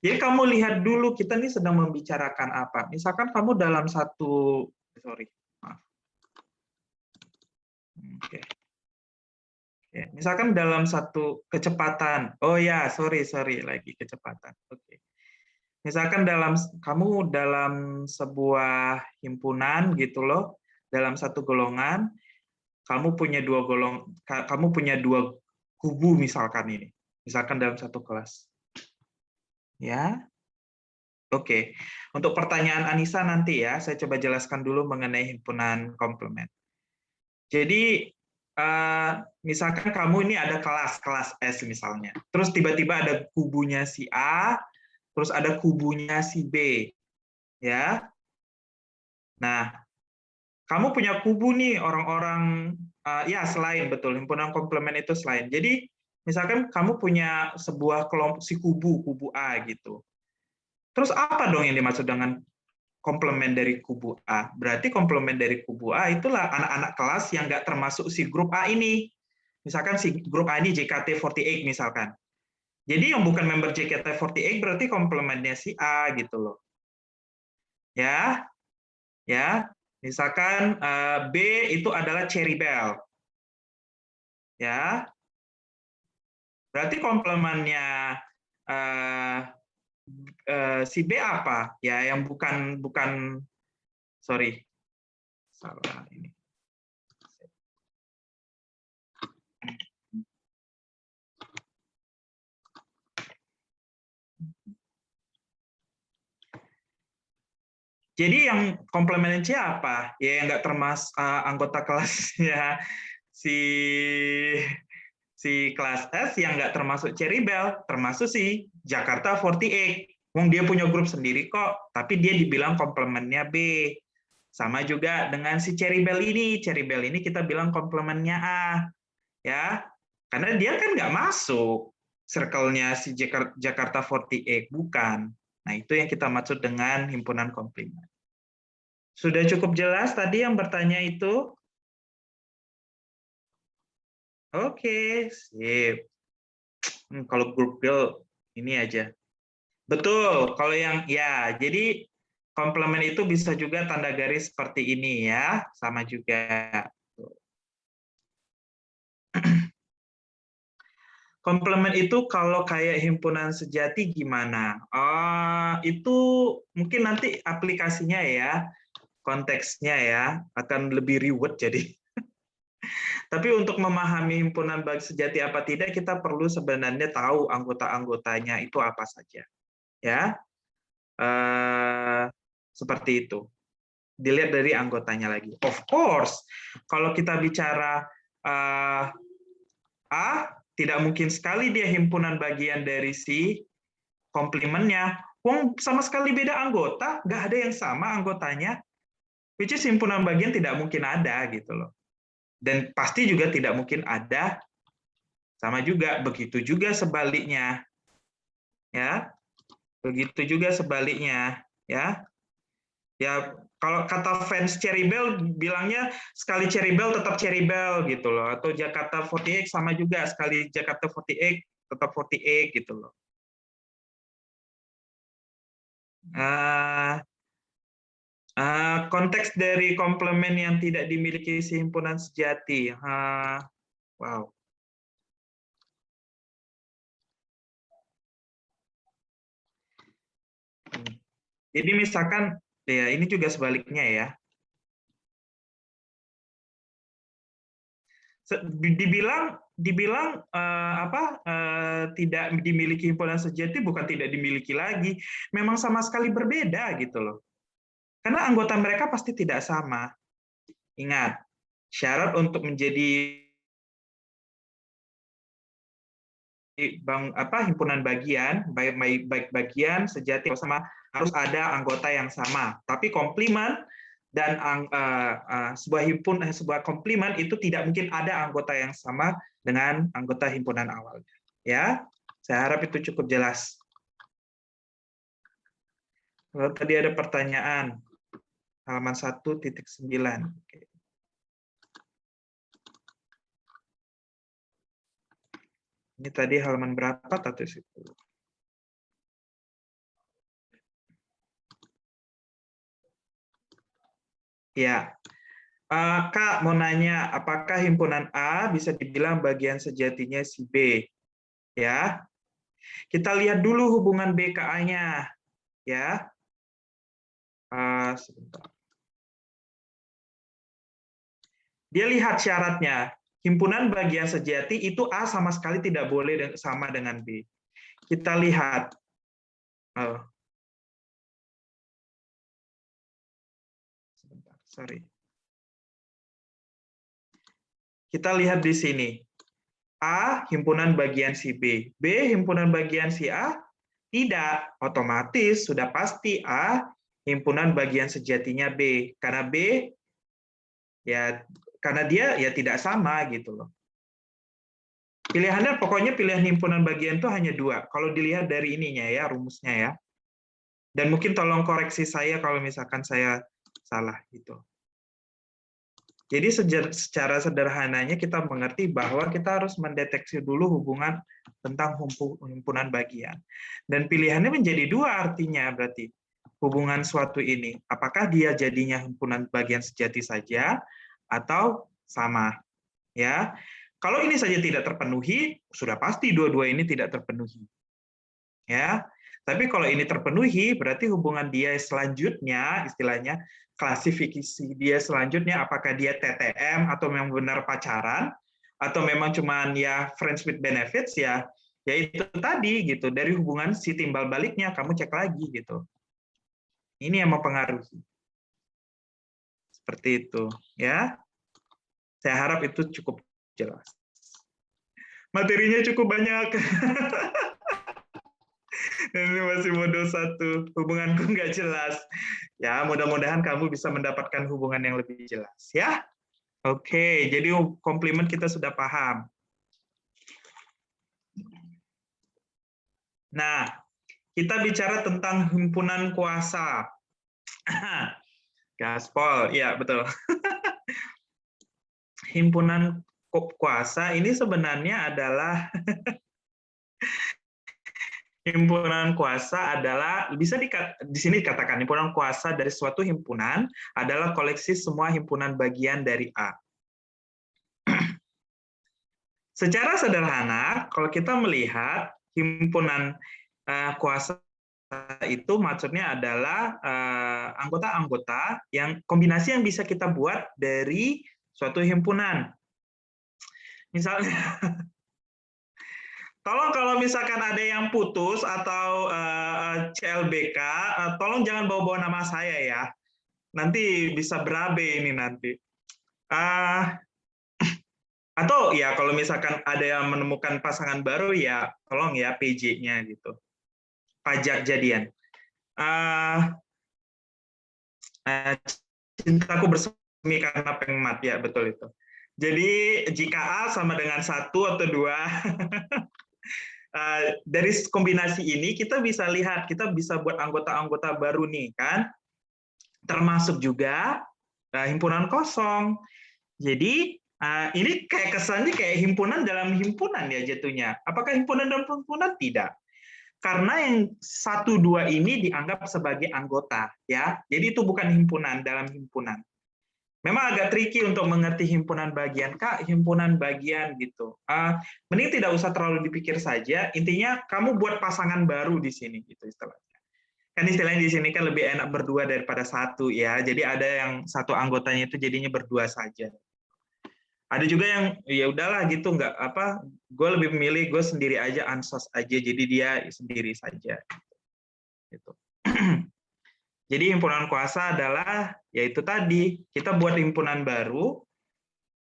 [SPEAKER 1] Jadi kamu lihat dulu kita ini sedang membicarakan apa. Misalkan kamu dalam satu, sorry, maaf. Oke. Ya, misalkan dalam satu kecepatan. Oh ya, sorry lagi kecepatan. Oke. Misalkan kamu dalam sebuah himpunan gitu loh, dalam satu golongan, kamu punya dua kubu misalkan ini. Misalkan dalam satu kelas. Ya. Oke, untuk pertanyaan Anissa nanti ya, saya coba jelaskan dulu mengenai himpunan komplement. Jadi, misalkan kamu ini ada kelas S misalnya, terus tiba-tiba ada kubunya si A, terus ada kubunya si B, ya. Nah, kamu punya kubu nih orang-orang, ya selain betul himpunan komplement itu selain. Jadi, misalkan kamu punya sebuah kelompok si kubu A gitu. Terus apa dong yang dimaksud dengan komplement dari kubu A? Berarti komplement dari kubu A itulah anak-anak kelas yang nggak termasuk si grup A ini. Misalkan si grup A ini JKT48 misalkan. Jadi yang bukan member JKT48 berarti komplementnya si A gitu loh. Ya, ya. Misalkan B itu adalah Cherry Bell. Ya. Berarti komplementnya si B apa? Ya, yang bukan sorry. Salah ini. Jadi yang komplemennya C apa? Ya yang nggak termasuk anggota kelasnya si kelas S yang nggak termasuk Cherry Bell, termasuk si Jakarta 48. Wong dia punya grup sendiri kok, tapi dia dibilang komplemennya B. Sama juga dengan si Cherry Bell ini. Cherry Bell ini kita bilang komplemennya A. Ya, karena dia kan nggak masuk circle-nya si Jakarta 48, bukan. Nah, itu yang kita maksud dengan himpunan komplement. Sudah cukup jelas tadi yang bertanya itu? Oke, sip. Kalau grup girl ini aja. Betul, kalau yang ya, jadi komplement itu bisa juga tanda garis seperti ini ya, sama juga. Komplement itu kalau kayak himpunan sejati gimana? Itu mungkin nanti aplikasinya ya, konteksnya ya, akan lebih reward jadi. Tapi untuk memahami himpunan sejati apa tidak, kita perlu sebenarnya tahu anggota-anggotanya itu apa saja. Ya, seperti itu. Dilihat dari anggotanya lagi. Of course, kalau kita bicara A, tidak mungkin sekali dia himpunan bagian dari si komplementnya. Wong sama sekali beda anggota, nggak ada yang sama anggotanya. Which is himpunan bagian tidak mungkin ada gitu loh. Dan pasti juga tidak mungkin ada sama juga. Begitu juga sebaliknya. Ya. Begitu juga sebaliknya, ya. Ya, kalau kata fans Cherry Bell bilangnya sekali Cherry Bell tetap Cherry Bell gitu loh, atau Jakarta 48 sama juga sekali Jakarta 48 tetap 48 gitu loh. Konteks dari komplement yang tidak dimiliki si himpunan sejati. Wow. Jadi misalkan ya ini juga sebaliknya ya. Dibilang tidak dimiliki himpunan sejati bukan tidak dimiliki lagi, memang sama sekali berbeda gitu loh. Karena anggota mereka pasti tidak sama. Ingat, syarat untuk menjadi himpunan bagian, baik bagian, sejati sama harus ada anggota yang sama. Tapi komplement dan sebuah komplement itu tidak mungkin ada anggota yang sama dengan anggota himpunan awalnya. Ya, saya harap itu cukup jelas. Kalau tadi ada pertanyaan, halaman 1.9. Oke. Ini tadi halaman berapa atau situ? Ya, Kak mau nanya, apakah himpunan A bisa dibilang bagian sejatinya si B? Ya, kita lihat dulu hubungan B ke A-nya. Ya, sebentar. Dia lihat syaratnya. Himpunan bagian sejati itu A sama sekali tidak boleh sama dengan B. Kita lihat. Sebentar, sorry. Kita lihat di sini. A himpunan bagian si B. B himpunan bagian si A? Tidak. Otomatis sudah pasti A himpunan bagian sejatinya B. Karena B ya karena dia ya tidak sama gitu loh. Pilihannya pokoknya pilihan himpunan bagian itu hanya dua. Kalau dilihat dari ininya ya, rumusnya ya. Dan mungkin tolong koreksi saya kalau misalkan saya salah gitu. Jadi secara sederhananya kita mengerti bahwa kita harus mendeteksi dulu hubungan tentang himpunan bagian. Dan pilihannya menjadi dua artinya berarti. Hubungan suatu ini, apakah dia jadinya himpunan bagian sejati saja atau sama. Ya, kalau ini saja tidak terpenuhi, sudah pasti dua-dua ini tidak terpenuhi. Ya, tapi kalau ini terpenuhi, berarti hubungan dia selanjutnya, istilahnya klasifikasi dia selanjutnya, apakah dia TTM atau memang benar pacaran, atau memang cuman ya friends with benefits ya itu tadi gitu, dari hubungan si timbal baliknya kamu cek lagi gitu. Ini yang mempengaruhi. Seperti itu, ya. Saya harap itu cukup jelas. Materinya cukup banyak. Ini masih modul 1, hubunganku nggak jelas. Ya, mudah-mudahan kamu bisa mendapatkan hubungan yang lebih jelas, ya. Oke, jadi komplimen kita sudah paham. Nah, kita bicara tentang himpunan kuasa. Gaspol, ya betul. Himpunan kuasa ini sebenarnya adalah himpunan kuasa adalah bisa di sini dikatakan himpunan kuasa dari suatu himpunan adalah koleksi semua himpunan bagian dari A. Secara sederhana, kalau kita melihat himpunan kuasa itu maksudnya adalah anggota-anggota yang kombinasi yang bisa kita buat dari suatu himpunan. Misalnya, tolong kalau misalkan ada yang putus atau CLBK, tolong jangan bawa-bawa nama saya ya. Nanti bisa berabe ini nanti. Atau ya kalau misalkan ada yang menemukan pasangan baru ya tolong ya PJ-nya gitu. Pajak jadian. Cintaku bersemi karena pengmat ya betul itu. Jadi jika A sama dengan 1 atau 2 dari kombinasi ini kita bisa lihat kita bisa buat anggota-anggota baru nih kan. Termasuk juga himpunan kosong. Jadi ini kayak kesannya kayak himpunan dalam himpunan ya jatuhnya. Apakah himpunan dalam himpunan? Tidak. Karena yang 1, 2 ini dianggap sebagai anggota ya. Jadi itu bukan himpunan dalam himpunan. Memang agak tricky untuk mengerti himpunan bagian, Kak, himpunan bagian gitu. Mending tidak usah terlalu dipikir saja, intinya kamu buat pasangan baru di sini gitu istilahnya. Kan istilahnya di sini kan lebih enak berdua daripada satu ya. Jadi ada yang satu anggotanya itu jadinya berdua saja. Ada juga yang ya udahlah gitu nggak apa, gue lebih memilih gue sendiri aja ansos aja, jadi dia sendiri saja. Gitu. Jadi himpunan kuasa adalah yaitu tadi kita buat himpunan baru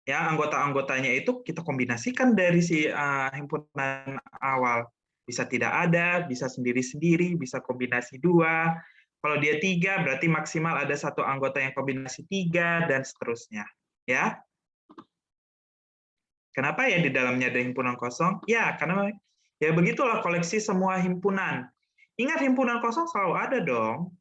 [SPEAKER 1] Ya, anggota-anggotanya itu kita kombinasikan dari si himpunan awal. Bisa tidak ada, bisa sendiri-sendiri, bisa kombinasi 2. Kalau dia 3, berarti maksimal ada 1 anggota yang kombinasi 3, dan seterusnya. Ya, kenapa ya di dalamnya ada himpunan kosong? Ya, karena ya begitulah koleksi semua himpunan. Ingat, himpunan kosong selalu ada dong.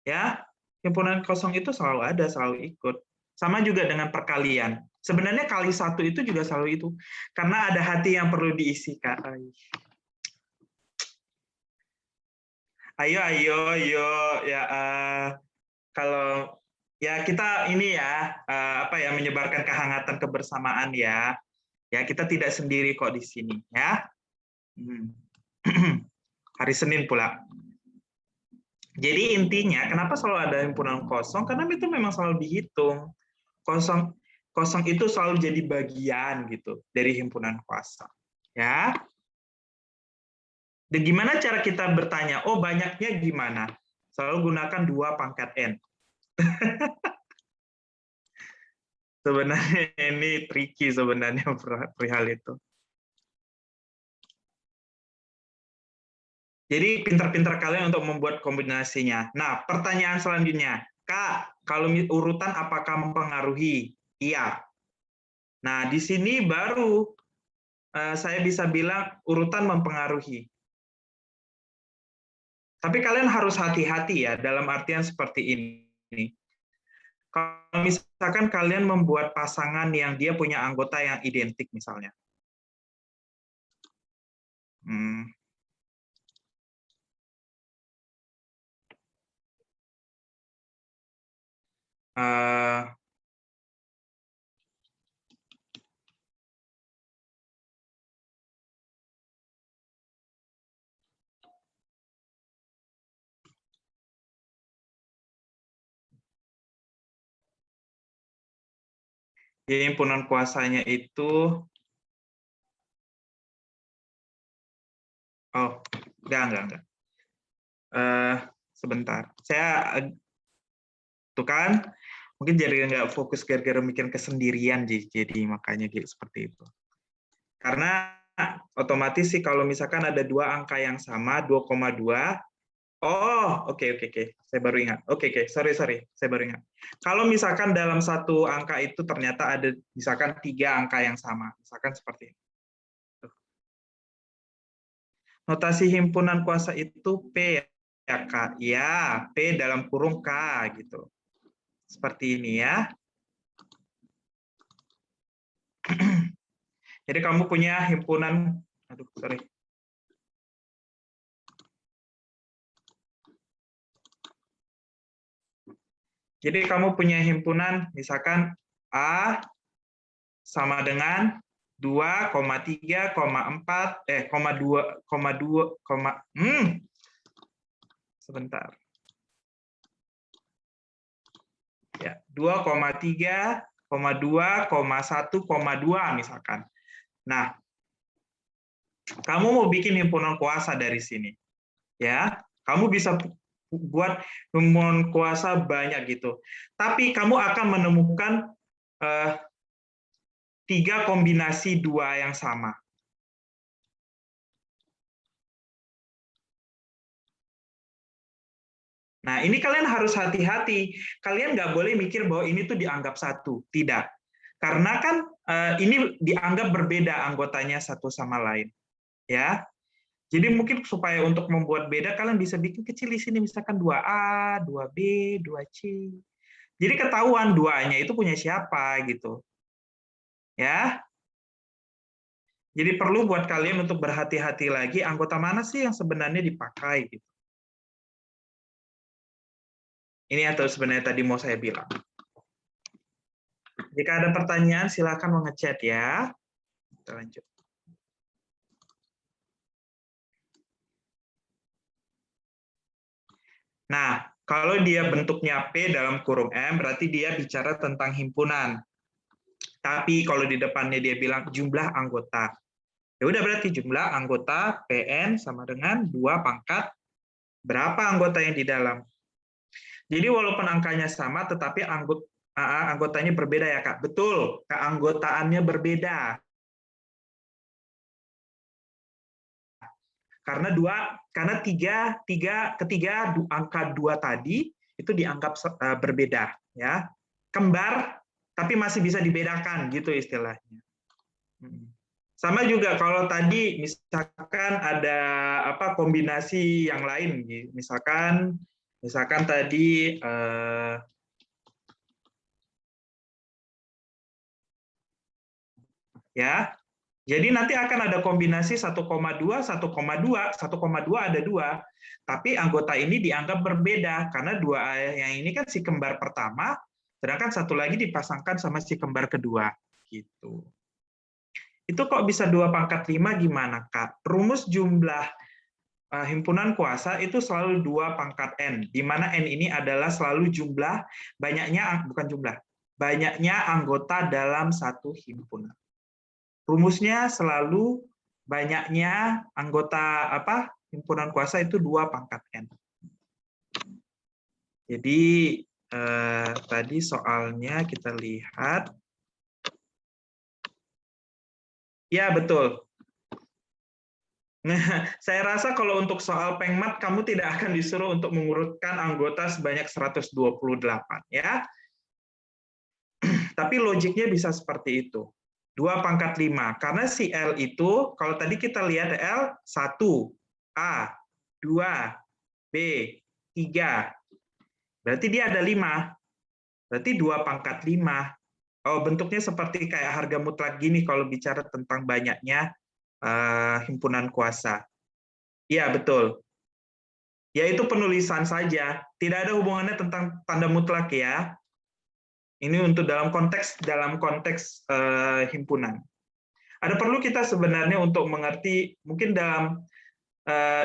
[SPEAKER 1] Ya, himpunan kosong itu selalu ada, selalu ikut. Sama juga dengan perkalian. Sebenarnya kali 1 itu juga selalu itu. Karena ada hati yang perlu diisi, Kak. Ayo, ayo, ayo. Ya, kalau ya kita ini ya, apa ya, menyebarkan kehangatan kebersamaan ya. Ya, kita tidak sendiri kok di sini ya. Hari Senin pula. Jadi intinya, kenapa selalu ada himpunan kosong? Karena itu memang selalu dihitung. Kosong kosong itu selalu jadi bagian gitu dari himpunan kuasa. Ya. Dan gimana cara kita bertanya? Oh, banyaknya gimana? Selalu gunakan 2 pangkat N. Sebenarnya ini tricky sebenarnya perihal itu. Jadi pintar-pintar kalian untuk membuat kombinasinya. Nah, pertanyaan selanjutnya, Kak, kalau urutan apakah mempengaruhi? Iya. Nah, di sini baru saya bisa bilang urutan mempengaruhi. Tapi kalian harus hati-hati ya, dalam artian seperti ini. Kalau misalkan kalian membuat pasangan yang dia punya anggota yang identik misalnya. Jadi himpunan kuasanya itu, oh, enggak. Sebentar, saya tuh kan, mungkin jadi nggak fokus gara-gara mikir kesendirian, jadi makanya gitu seperti itu. Karena otomatis sih kalau misalkan ada 2 angka yang sama, 2,2, oh, oke. Saya baru ingat. Oke, sorry. Saya baru ingat. Kalau misalkan dalam 1 angka itu ternyata ada misalkan 3 angka yang sama, misalkan seperti ini. Notasi himpunan kuasa itu P ya, Kak. Ya, P dalam kurung K gitu. Seperti ini ya. Jadi kamu punya himpunan, Jadi kamu punya himpunan, misalkan A sama dengan 2,3,4, sebentar. Ya, 2,3, 2,1,2 misalkan. Nah, kamu mau bikin himpunan kuasa dari sini. Ya, kamu bisa buat himpunan kuasa banyak gitu. Tapi kamu akan menemukan 3 kombinasi 2 yang sama. Nah, ini kalian harus hati-hati. Kalian nggak boleh mikir bahwa ini tuh dianggap satu. Tidak. Karena kan ini dianggap berbeda anggotanya satu sama lain. Ya. Jadi mungkin supaya untuk membuat beda, kalian bisa bikin kecil di sini, misalkan 2A, 2B, 2C. Jadi ketahuan 2-nya itu punya siapa, gitu. Ya. Jadi perlu buat kalian untuk berhati-hati lagi, anggota mana sih yang sebenarnya dipakai, gitu. Ini atau sebenarnya tadi mau saya bilang. Jika ada pertanyaan, silakan mengechat ya. Kita lanjut. Nah, kalau dia bentuknya P dalam kurung M, berarti dia bicara tentang himpunan. Tapi kalau di depannya dia bilang jumlah anggota, ya udah berarti jumlah anggota PN sama dengan 2 pangkat berapa anggota yang di dalam. Jadi walaupun angkanya sama, tetapi Anggotanya berbeda ya, Kak. Betul, keanggotaannya berbeda. Karena ketiga angka 2 tadi itu dianggap berbeda, ya. Kembar tapi masih bisa dibedakan gitu istilahnya. Sama juga kalau tadi misalkan ada kombinasi yang lain, misalkan tadi ya. Jadi nanti akan ada kombinasi 1,2, 1,2, 1,2 ada 2. Tapi anggota ini dianggap berbeda karena dua yang ini kan si kembar pertama, sedangkan satu lagi dipasangkan sama si kembar kedua. Gitu. Itu kok bisa 2/5 gimana, Kak? Rumus jumlah himpunan kuasa itu selalu 2/n, di mana n ini adalah selalu jumlah, banyaknya anggota dalam satu himpunan. Rumusnya selalu banyaknya anggota himpunan kuasa itu 2/n. Jadi tadi soalnya kita lihat. Ya, betul. Nah, saya rasa kalau untuk soal pengmat kamu tidak akan disuruh untuk mengurutkan anggota sebanyak 128 ya. Tapi logiknya bisa seperti itu. 2/5 karena si L itu kalau tadi kita lihat L 1, A, 2, B, 3. Berarti dia ada 5. Berarti 2/5. Oh, bentuknya seperti kayak harga mutlak gini kalau bicara tentang banyaknya himpunan kuasa. Iya, betul. Ya, itu penulisan saja. Tidak ada hubungannya tentang tanda mutlak ya. Ini untuk dalam konteks himpunan. Ada perlu kita sebenarnya untuk mengerti, mungkin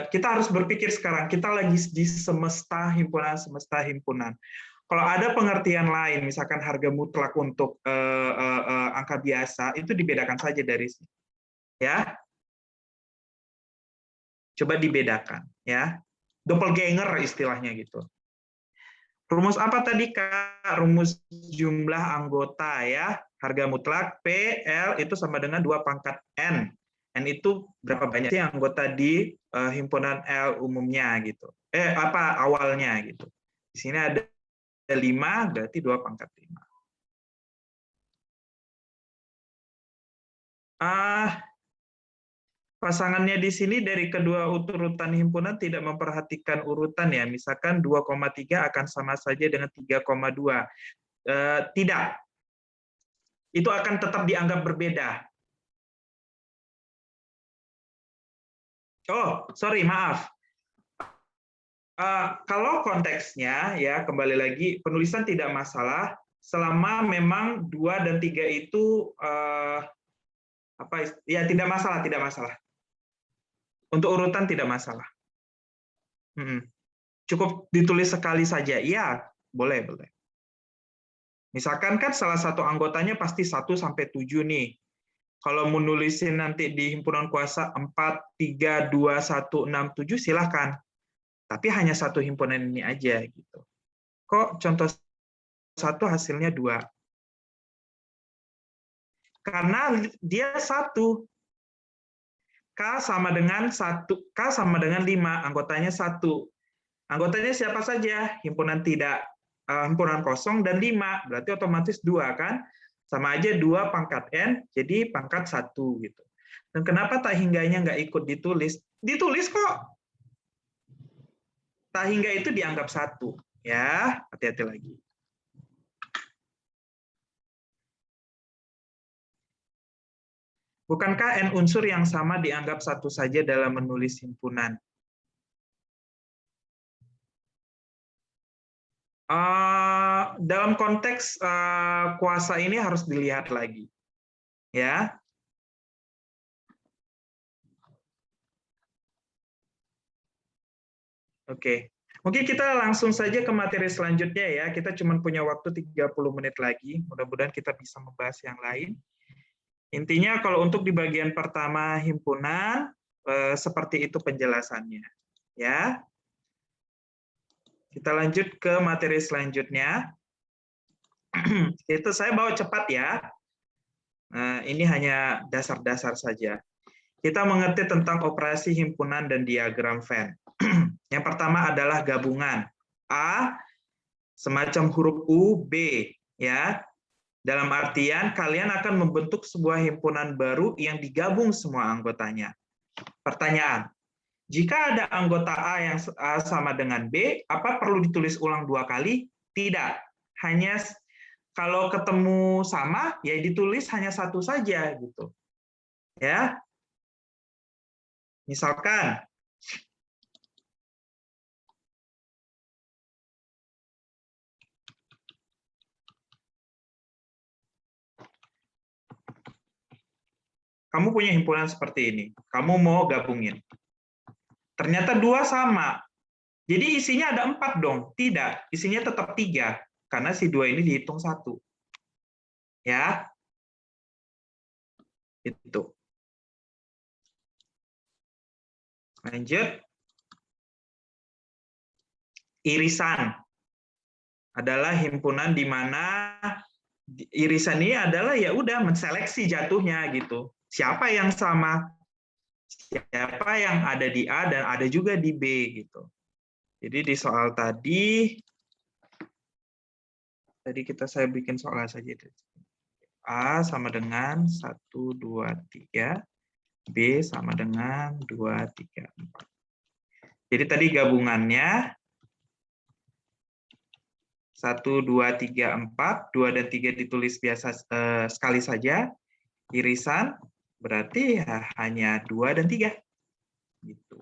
[SPEAKER 1] kita harus berpikir sekarang, kita lagi di semesta himpunan. Kalau ada pengertian lain, misalkan harga mutlak untuk angka biasa, itu dibedakan saja dari sini. Ya. Coba dibedakan. Ya. Doppelganger istilahnya gitu. Rumus apa tadi, Kak? Rumus jumlah anggota ya. Harga mutlak P, L itu sama dengan 2/n. N itu berapa banyak sih anggota di himpunan L umumnya gitu. Awalnya gitu. Di sini ada 5, berarti 2/5. Pasangannya di sini dari kedua urutan himpunan tidak memperhatikan urutan ya. Misalkan 2,3 akan sama saja dengan 3,2. Tidak. Itu akan tetap dianggap berbeda. Oh, sorry, maaf. Kalau konteksnya ya kembali lagi penulisan tidak masalah selama memang 2 dan 3 itu tidak masalah. Untuk urutan tidak masalah. Cukup ditulis sekali saja. Iya, boleh. Misalkan kan salah satu anggotanya pasti 1 sampai 7 nih. Kalau mau nulisin nanti di himpunan kuasa 4, 3, 2, 1, 6, 7 silahkan. Tapi hanya satu himpunan ini aja gitu. Kok contoh 1 hasilnya 2? Karena dia 1. K sama dengan 5, anggotanya 1. Anggotanya siapa saja? Himpunan himpunan kosong dan 5, berarti otomatis 2 kan? Sama aja 2/n, jadi pangkat 1 gitu. Dan kenapa tak hingganya nggak ikut ditulis? Ditulis kok. Tak hingga itu dianggap 1. Ya, hati-hati lagi. Bukankah n unsur yang sama dianggap 1 saja dalam menulis himpunan? Dalam konteks kuasa ini harus dilihat lagi. Ya. Oke. Mungkin kita langsung saja ke materi selanjutnya ya. Kita cuma punya waktu 30 menit lagi. Mudah-mudahan kita bisa membahas yang lain. Intinya kalau untuk di bagian pertama himpunan seperti itu penjelasannya. Ya. Kita lanjut ke materi selanjutnya. Itu saya bawa cepat ya. Nah, ini hanya dasar-dasar saja. Kita mengerti tentang operasi himpunan dan diagram Venn. Yang pertama adalah gabungan. A, semacam huruf U, B. Ya. Dalam artian, kalian akan membentuk sebuah himpunan baru yang digabung semua anggotanya. Pertanyaan, jika ada anggota A yang sama dengan B, apa perlu ditulis ulang 2 kali? Tidak. Hanya kalau ketemu sama, ya ditulis hanya satu saja gitu. Ya. Misalkan kamu punya himpunan seperti ini, kamu mau gabungin. Ternyata 2 sama. Jadi isinya ada 4 dong. Tidak, isinya tetap 3 karena si 2 ini dihitung 1. Ya. Itu. Lanjut. Irisan adalah himpunan di mana irisan ini adalah ya udah menseleksi jatuhnya gitu. Siapa yang sama? Siapa yang ada di A dan ada juga di B gitu. Jadi di soal tadi saya bikin soal saja itu. A sama dengan 1 2 3, B sama dengan 2 3 4. Jadi tadi gabungannya 1 2 3 4, 2 dan 3 ditulis biasa sekali saja. Irisan berarti ya hanya 2 dan 3. Gitu.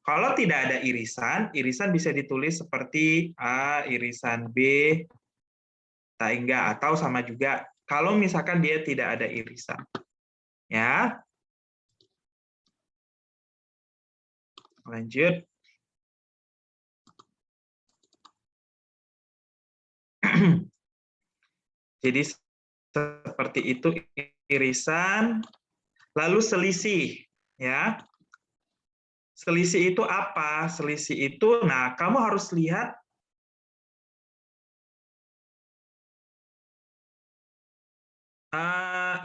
[SPEAKER 1] Kalau tidak ada irisan, irisan bisa ditulis seperti A irisan B tak enggak, atau sama juga kalau misalkan dia tidak ada irisan. Ya. Lanjut. Jadi seperti itu irisan, lalu selisih, ya. Selisih itu apa? Selisih itu, nah kamu harus lihat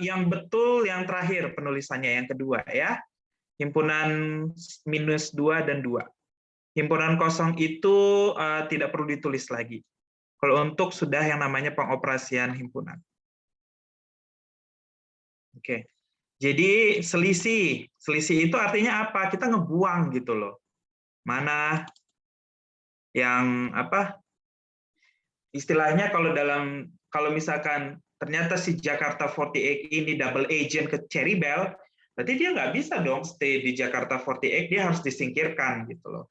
[SPEAKER 1] yang betul yang terakhir penulisannya, yang kedua ya. Himpunan -2 dan 2. Himpunan kosong itu tidak perlu ditulis lagi. Kalau untuk sudah yang namanya pengoperasian himpunan. Oke. Jadi selisih itu artinya apa? Kita ngebuang gitu loh. Mana yang apa? Istilahnya kalau misalkan ternyata si Jakarta 48 ini double agent ke Cherry Bell, berarti dia nggak bisa dong stay di Jakarta 48, dia harus disingkirkan gitu loh.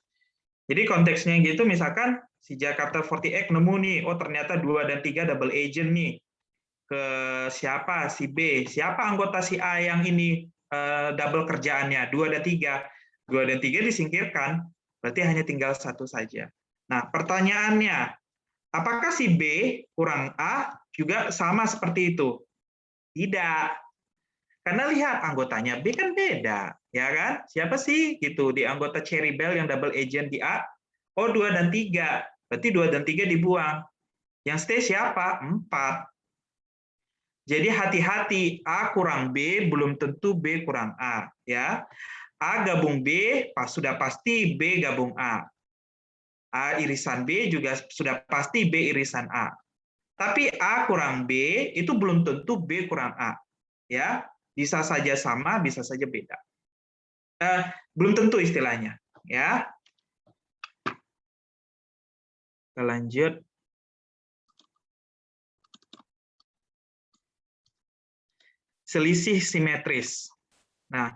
[SPEAKER 1] Jadi konteksnya gitu, misalkan si Jakarta 48 nemu nih, oh ternyata 2 dan 3 double agent nih. Ke siapa? Si B. Siapa anggota si A yang ini double kerjaannya? 2 dan 3. 2 dan 3 disingkirkan, berarti hanya tinggal 1 saja. Nah, pertanyaannya, apakah si B kurang A juga sama seperti itu? Tidak. Karena lihat anggotanya B kan beda, ya kan? Siapa sih gitu di anggota Cherry Bell yang double agent di A? Oh, 2 dan 3. Berarti 2 dan 3 dibuang. Yang stay siapa? 4. Jadi hati-hati, A kurang B belum tentu B kurang A, ya. A gabung B sudah pasti B gabung A. A irisan B juga sudah pasti B irisan A. Tapi A kurang B itu belum tentu B kurang A, ya. Bisa saja sama, bisa saja beda. Belum tentu istilahnya, ya. Kita lanjut. Selisih simetris. Nah,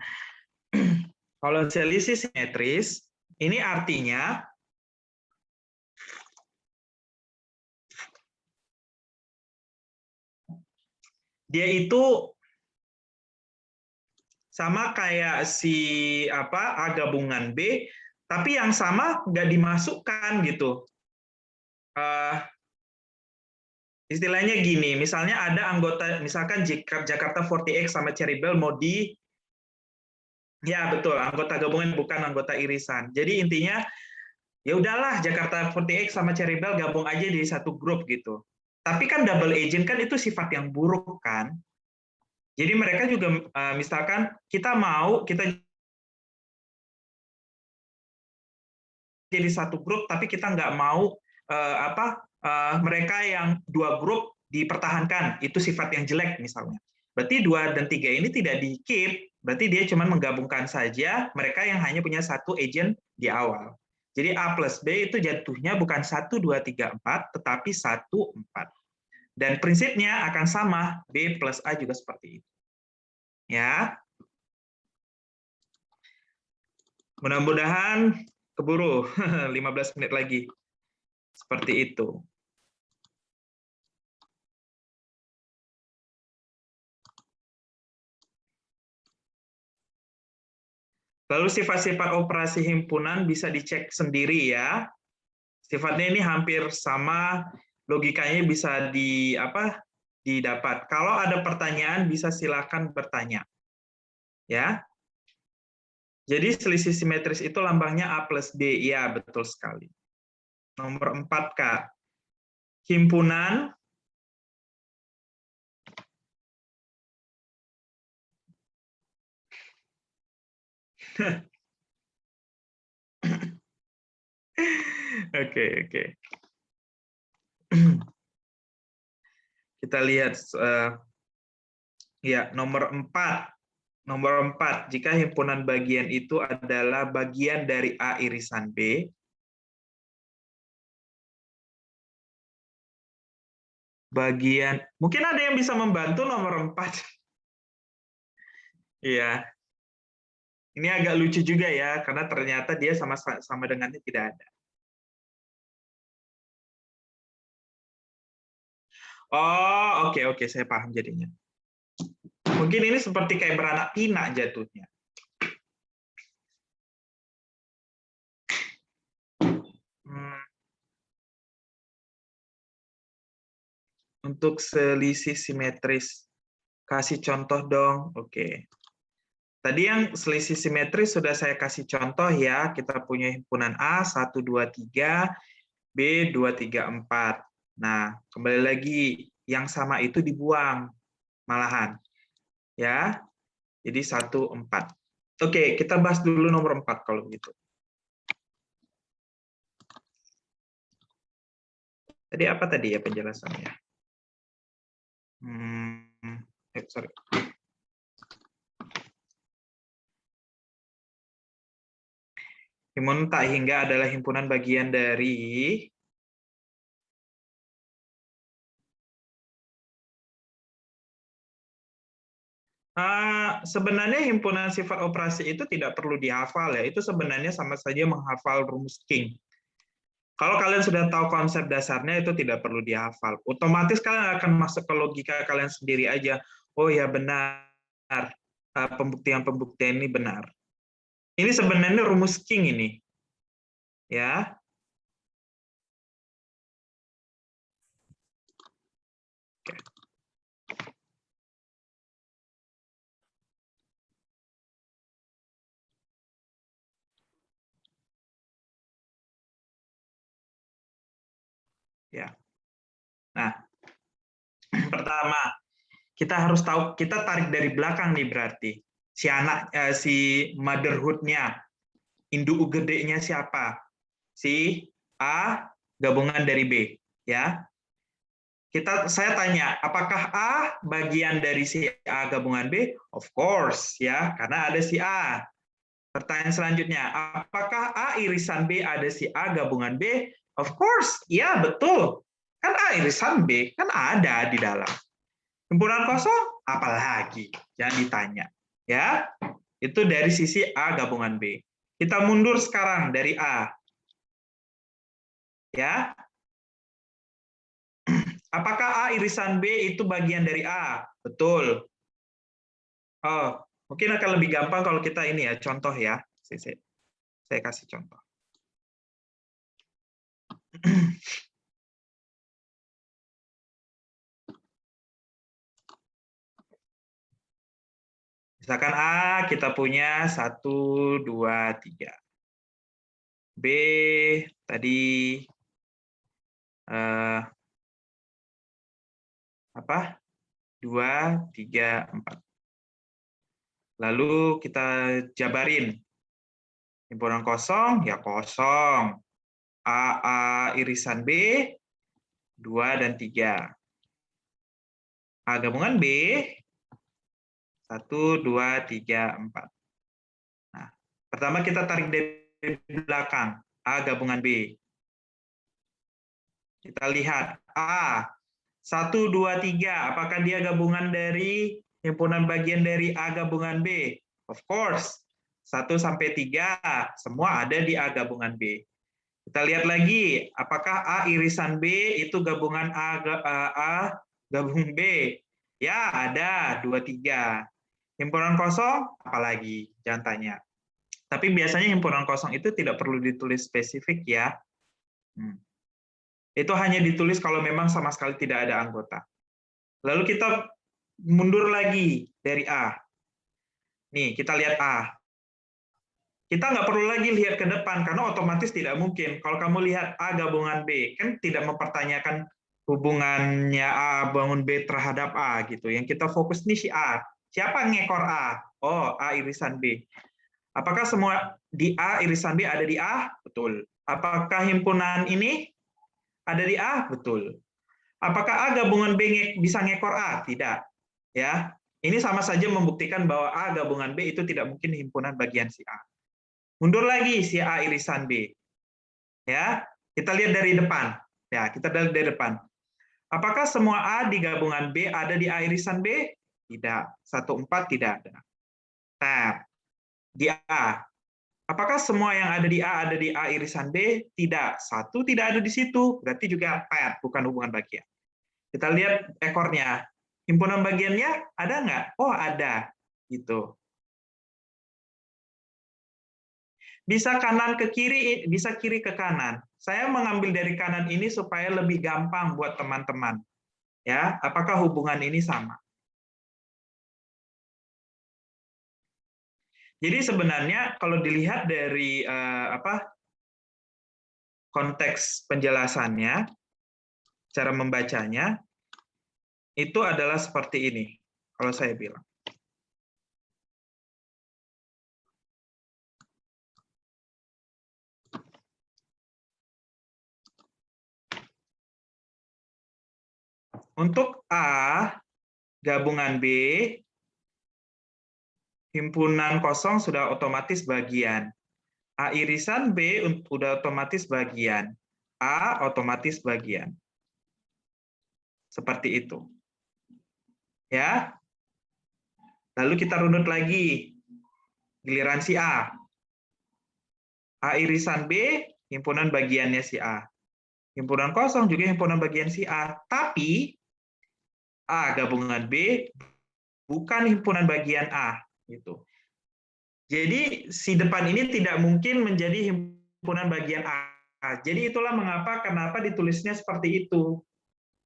[SPEAKER 1] kalau selisih simetris, ini artinya dia itu sama kayak si A gabungan B, tapi yang sama nggak dimasukkan gitu. Istilahnya gini, misalnya ada anggota, misalkan Jakarta 48 sama Cherry Bell mau ya betul, anggota gabungan bukan anggota irisan. Jadi intinya, ya udahlah Jakarta 48 sama Cherry Bell gabung aja di satu grup gitu. Tapi kan double agent kan itu sifat yang buruk kan. Jadi mereka juga misalkan kita jadi satu grup tapi kita nggak mau mereka yang dua grup dipertahankan, itu sifat yang jelek misalnya. Berarti 2 dan 3 ini tidak di-keep, berarti dia cuma menggabungkan saja mereka yang hanya punya satu agent di awal. Jadi A plus B itu jatuhnya bukan 1, 2, 3, 4, tetapi 1, 4. Dan prinsipnya akan sama, B plus A juga seperti itu. Ya. Mudah-mudahan keburu 15 menit lagi. Seperti itu. Lalu sifat-sifat operasi himpunan bisa dicek sendiri ya. Sifatnya ini hampir sama, logikanya bisa didapat. Kalau ada pertanyaan bisa silakan bertanya. Ya. Jadi selisih simetris itu lambangnya A plus B. Ya, betul sekali. Nomor 4, Kak. Himpunan Oke. Kita lihat ya, nomor 4. Nomor 4, jika himpunan bagian itu adalah bagian dari A irisan B, mungkin ada yang bisa membantu nomor 4. Iya. Ini agak lucu juga ya, karena ternyata dia sama dengannya tidak ada. Oh, oke, saya paham jadinya. Mungkin ini seperti kayak beranak pinak jatuhnya. Untuk selisih simetris, kasih contoh dong. Oke. Tadi yang selisih simetris sudah saya kasih contoh ya. Kita punya himpunan A 1, 2, 3, B 2, 3, 4. Nah, kembali lagi yang sama itu dibuang malahan. Ya. Jadi 1, 4. Oke, kita bahas dulu nomor 4 kalau begitu. Tadi apa tadi ya penjelasannya? Sorry. Himpunan tak hingga adalah himpunan bagian dari sebenarnya himpunan sifat operasi itu tidak perlu dihafal ya. Itu sebenarnya sama saja menghafal rumus King. Kalau kalian sudah tahu konsep dasarnya itu tidak perlu dihafal. Otomatis kalian akan masuk ke logika kalian sendiri aja. Oh ya benar, pembuktian ini benar. Ini sebenarnya rumus King ini. Ya. Ya. Nah, pertama, kita harus tahu, kita tarik dari belakang nih berarti. Si motherhood-nya, induk gedenya siapa? Si A gabungan dari B, ya. Saya tanya, apakah A bagian dari si A gabungan B? Of course, ya, karena ada si A. Pertanyaan selanjutnya, apakah A irisan B ada si A gabungan B? Of course, ya betul. Kan A irisan B, kan ada di dalam. Himpunan kosong, apalagi? Jangan ditanya. Ya, itu dari sisi A gabungan B. Kita mundur sekarang dari A. Ya, apakah A irisan B itu bagian dari A? Betul. Oh, mungkin akan lebih gampang kalau kita ini ya, contoh ya. Saya kasih contoh. Misalkan A kita punya 1, 2, 3. B tadi apa? 2, 3, 4. Lalu kita jabarin. Himpunan kosong, ya kosong. A irisan B, 2 dan 3. A gabungan B, 1, 2, 3, 4. Nah, pertama kita tarik dari belakang. A gabungan B. Kita lihat. A, 1, 2, 3. Apakah dia gabungan dari himpunan bagian dari A gabungan B? Of course. 1 sampai 3, semua ada di A gabungan B. Kita lihat lagi, apakah A irisan B itu gabungan A gabung B? Ya, ada 2, 3. Himpunan kosong, apalagi? Jangan tanya. Tapi biasanya himpunan kosong itu tidak perlu ditulis spesifik ya. Itu hanya ditulis kalau memang sama sekali tidak ada anggota. Lalu kita mundur lagi dari A. Nih, kita lihat A. Kita nggak perlu lagi lihat ke depan, karena otomatis tidak mungkin. Kalau kamu lihat A gabungan B, kan tidak mempertanyakan hubungannya A bangun B terhadap A gitu. Yang kita fokus nih si A. Siapa ngekor A? Oh, A irisan B. Apakah semua di A irisan B ada di A? Betul. Apakah himpunan ini ada di A? Betul. Apakah A gabungan B bisa ngekor A? Tidak. Ya. Ini sama saja membuktikan bahwa A gabungan B itu tidak mungkin himpunan bagian si A. Mundur lagi si A irisan B. Ya, kita lihat dari depan. Ya, kita lihat dari depan. Apakah semua A di gabungan B ada di A irisan B? Tidak. 1, 4 tidak ada. Tab. Di A. Apakah semua yang ada di A ada di A irisan B? Tidak. 1 tidak ada di situ. Berarti juga paired, bukan hubungan bagian. Kita lihat ekornya. Himpunan bagiannya ada nggak? Oh, ada. Gitu. Bisa kanan ke kiri, bisa kiri ke kanan. Saya mengambil dari kanan ini supaya lebih gampang buat teman-teman. Ya, apakah hubungan ini sama? Jadi sebenarnya kalau dilihat dari konteks penjelasannya, cara membacanya itu adalah seperti ini. Kalau saya bilang. Untuk A gabungan B, himpunan kosong sudah otomatis bagian. A irisan B sudah otomatis bagian. A otomatis bagian. Seperti itu. Ya. Lalu kita runut lagi. Giliran si A. A irisan B, himpunan bagiannya si A. Himpunan kosong juga himpunan bagian si A. Tapi A gabungan B bukan himpunan bagian A. Gitu. Jadi si depan ini tidak mungkin menjadi himpunan bagian A. Jadi itulah mengapa kenapa ditulisnya seperti itu.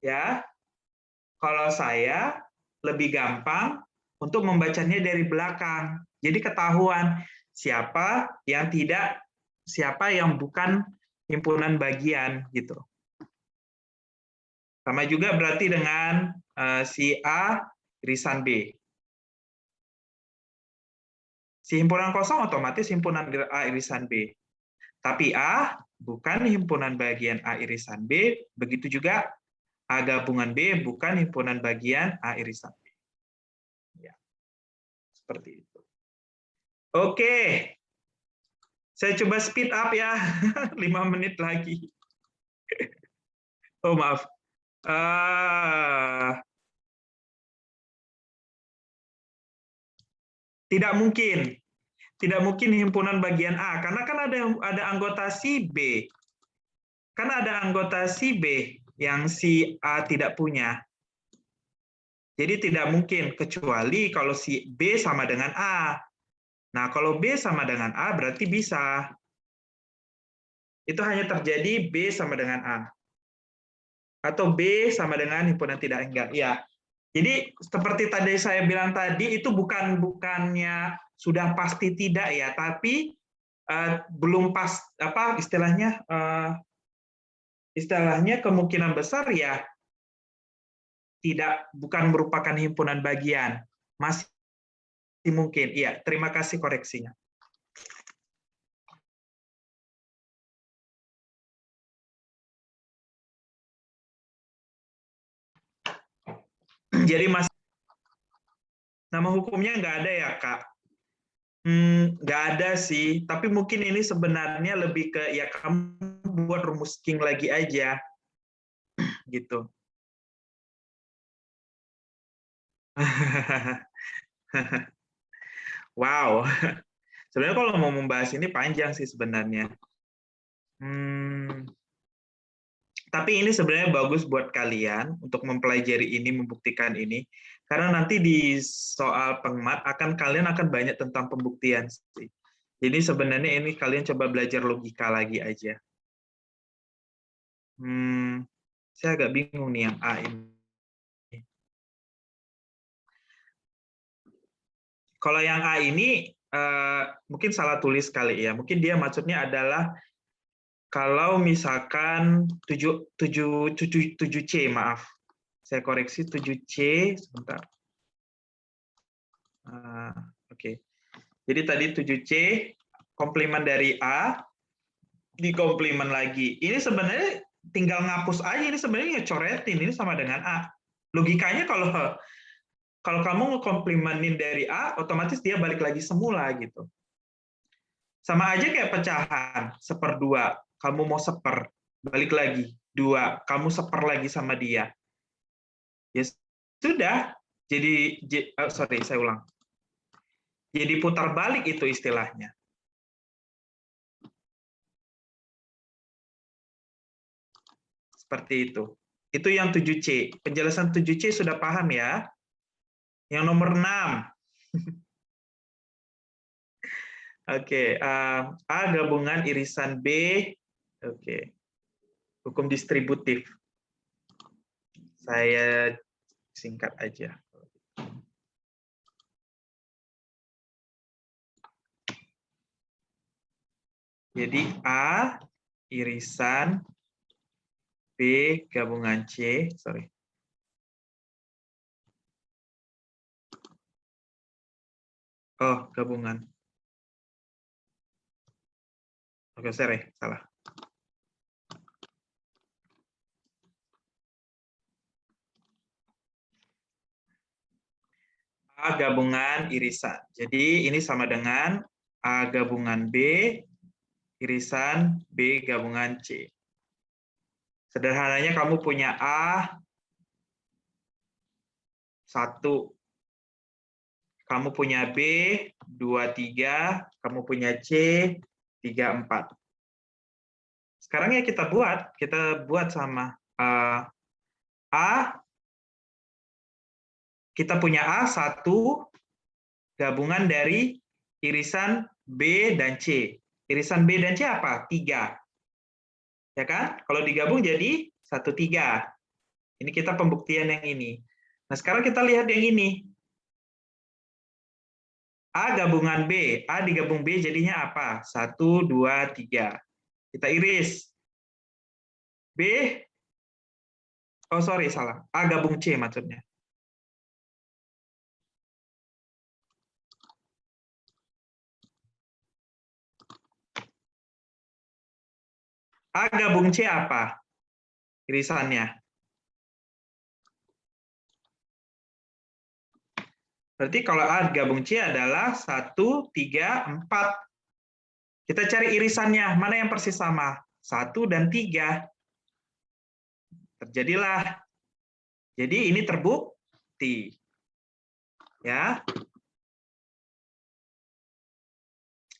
[SPEAKER 1] Ya. Kalau saya lebih gampang untuk membacanya dari belakang. Jadi ketahuan siapa yang bukan himpunan bagian gitu. Sama juga berarti dengan si A irisan B. Si himpunan kosong otomatis himpunan A irisan B. Tapi A bukan himpunan bagian A irisan B, begitu juga A gabungan B bukan himpunan bagian A irisan B. Ya, seperti itu. Oke, saya coba speed up ya, 5 menit lagi. Oh maaf. Tidak mungkin himpunan bagian A, karena kan ada anggota si B. Kan ada anggota si B yang si A tidak punya. Jadi tidak mungkin, kecuali kalau si B sama dengan A. Nah, kalau B sama dengan A berarti bisa. Itu hanya terjadi B sama dengan A. Atau B sama dengan himpunan tidak enggak. Ya. Jadi seperti tadi saya bilang tadi, itu bukannya sudah pasti tidak ya, tapi belum pas istilahnya kemungkinan besar ya bukan merupakan himpunan bagian. Masih mungkin. Iya, terima kasih koreksinya. Jadi nama hukumnya nggak ada ya, Kak? Nggak ada sih, tapi mungkin ini sebenarnya lebih ke ya kamu buat rumus King lagi aja, gitu. Wow, sebenarnya kalau mau membahas ini panjang sih sebenarnya. Tapi ini sebenarnya bagus buat kalian untuk mempelajari ini, membuktikan ini, karena nanti di soal pengmat kalian akan banyak tentang pembuktian sih. Jadi sebenarnya ini kalian coba belajar logika lagi aja. Saya agak bingung nih yang A ini. Kalau yang A ini mungkin salah tulis kali ya. Mungkin dia maksudnya adalah kalau misalkan 7C, maaf. Saya koreksi 7C, sebentar. Oke. Jadi tadi 7C, komplement dari A, dikomplement lagi. Ini sebenarnya tinggal ngapus aja, ini sebenarnya coretin, ini sama dengan A. Logikanya kalau kamu ngekomplimenin dari A, otomatis dia balik lagi semula gitu. Sama aja kayak pecahan, 1/2. Kamu mau seper, balik lagi. 2, kamu seper lagi sama dia. Ya sudah, saya ulang. Jadi putar balik itu istilahnya. Seperti itu. Itu yang 7C. Penjelasan 7C sudah paham ya? Yang nomor 6. Oke, A gabungan irisan B. Oke. Hukum distributif. Saya singkat aja. Jadi A irisan B gabungan C, sorry. Oh, gabungan. Oke, sorry, salah. A gabungan irisan. Jadi ini sama dengan A gabungan B irisan B gabungan C. Sederhananya kamu punya A 1, kamu punya B 2, 3, kamu punya C 3, 4. Sekarang ya kita buat sama A, kita punya A 1 gabungan dari irisan B dan C. Irisan B dan C apa? 3. Ya kan? Kalau digabung jadi 1, 3. Ini kita pembuktian yang ini. Nah, sekarang kita lihat yang ini. A gabungan B. A digabung B jadinya apa? 1, 2, 3. Kita iris. B, oh sorry, salah. A gabung C maksudnya. A gabung C apa? Irisannya. Berarti kalau A gabung C adalah 1, 3, 4. Kita cari irisannya. Mana yang persis sama? 1 dan 3. Terjadilah. Jadi ini terbukti. Ya.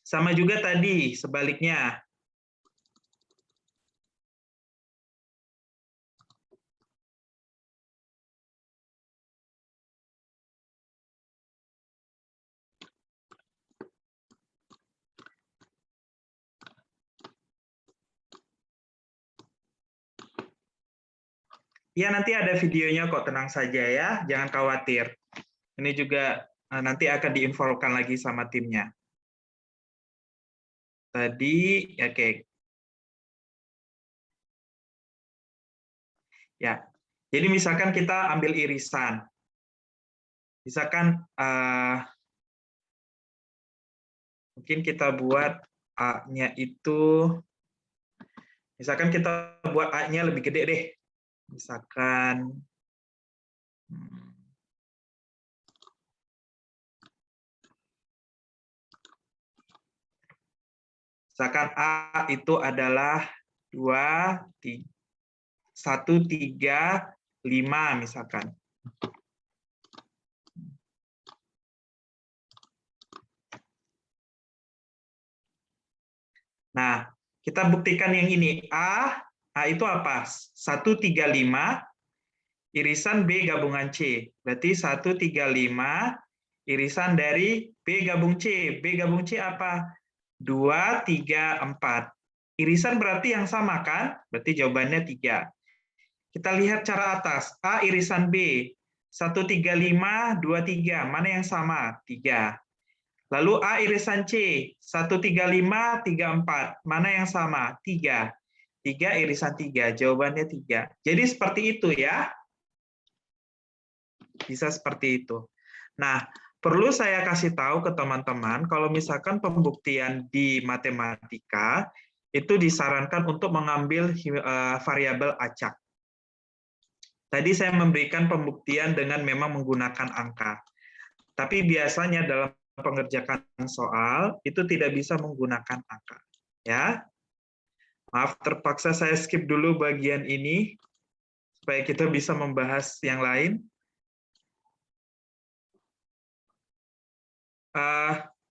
[SPEAKER 1] Sama juga tadi, sebaliknya. Ya, nanti ada videonya kok, tenang saja ya, jangan khawatir. Ini juga nanti akan diinfokan lagi sama timnya. Tadi, oke. Ya, Jadi misalkan kita ambil irisan. Misalkan mungkin kita buat A-nya itu, misalkan kita buat A-nya lebih gede deh. Misalkan A itu adalah 2, 1, 3, 5 misalkan. Nah, kita buktikan yang ini. A itu apa? 135 irisan B gabungan C. Berarti 135 irisan dari B gabung C. B gabung C apa? 2, 3, 4. Irisan berarti yang sama kan? Berarti jawabannya 3. Kita lihat cara atas. A irisan B. 135, 23. Mana yang sama? 3. Lalu A irisan C. 135, 34. Mana yang sama? 3. 3 irisan 3. Jawabannya 3. Jadi seperti itu ya. Bisa seperti itu. Nah, perlu saya kasih tahu ke teman-teman, kalau misalkan pembuktian di matematika, itu disarankan untuk mengambil variabel acak. Tadi saya memberikan pembuktian dengan memang menggunakan angka. Tapi biasanya dalam pengerjaan soal, itu tidak bisa menggunakan angka. Ya, maaf terpaksa saya skip dulu bagian ini, supaya kita bisa membahas yang lain.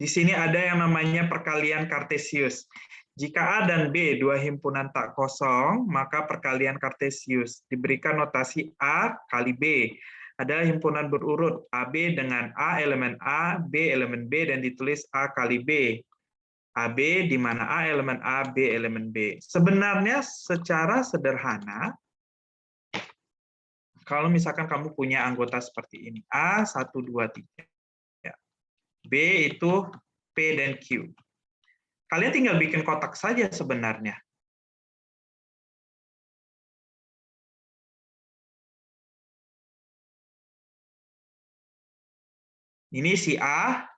[SPEAKER 1] Di sini ada yang namanya perkalian Kartesius. Jika A dan B dua himpunan tak kosong, maka perkalian Kartesius diberikan notasi A kali B. Ada himpunan berurut AB dengan A elemen A, B elemen B, dan ditulis A kali B. AB di mana A elemen A, B elemen B. Sebenarnya secara sederhana, kalau misalkan kamu punya anggota seperti ini, A, 1, 2, 3. B itu P dan Q. Kalian tinggal bikin kotak saja sebenarnya. Ini si A,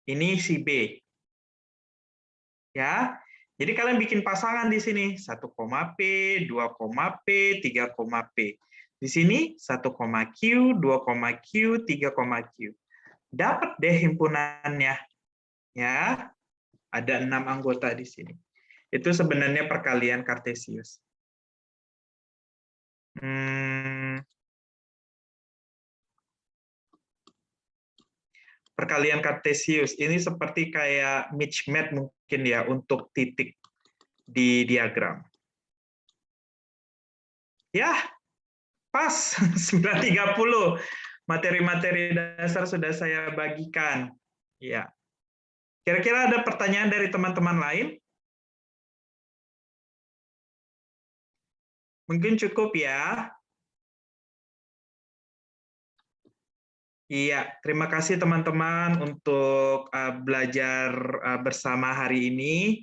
[SPEAKER 1] ini si B. Ya. Jadi kalian bikin pasangan di sini, 1, P, 2, P, 3, P. Di sini 1, Q, 2, Q, 3, Q. Dapat deh himpunannya. Ya. Ada 6 anggota di sini. Itu sebenarnya perkalian Kartesius. Perkalian Kartesius ini seperti kayak mismatch mungkin ya untuk titik di diagram. Ya, pas 9.30. Materi-materi dasar sudah saya bagikan. Ya. Kira-kira ada pertanyaan dari teman-teman lain? Mungkin cukup ya. Iya, terima kasih teman-teman untuk belajar bersama hari ini.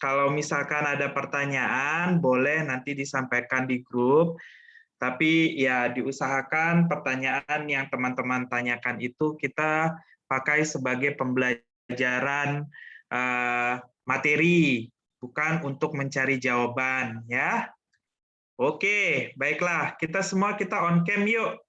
[SPEAKER 1] Kalau misalkan ada pertanyaan, boleh nanti disampaikan di grup. Tapi ya diusahakan pertanyaan yang teman-teman tanyakan itu kita pakai sebagai pembelajaran materi, bukan untuk mencari jawaban ya. Oke, baiklah. Kita semua on cam yuk.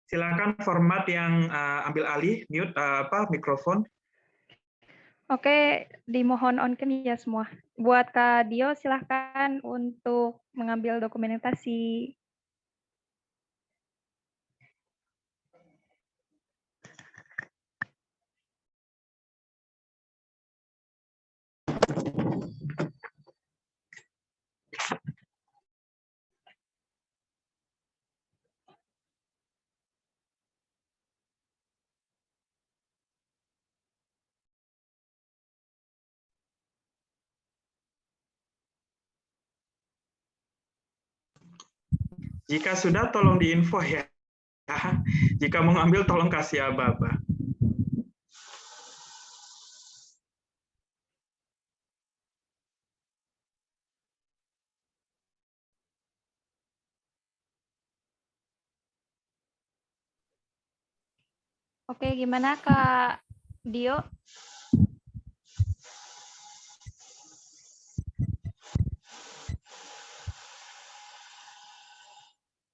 [SPEAKER 1] Silakan format yang ambil alih, mute mikrofon.
[SPEAKER 2] Oke, dimohon on cam ya semua. Buat Kak Dio, silahkan untuk mengambil dokumentasi.
[SPEAKER 1] Jika sudah, tolong diinfo ya. Jika mau ngambil, tolong kasih aba-aba.
[SPEAKER 2] Oke, gimana Kak Dio?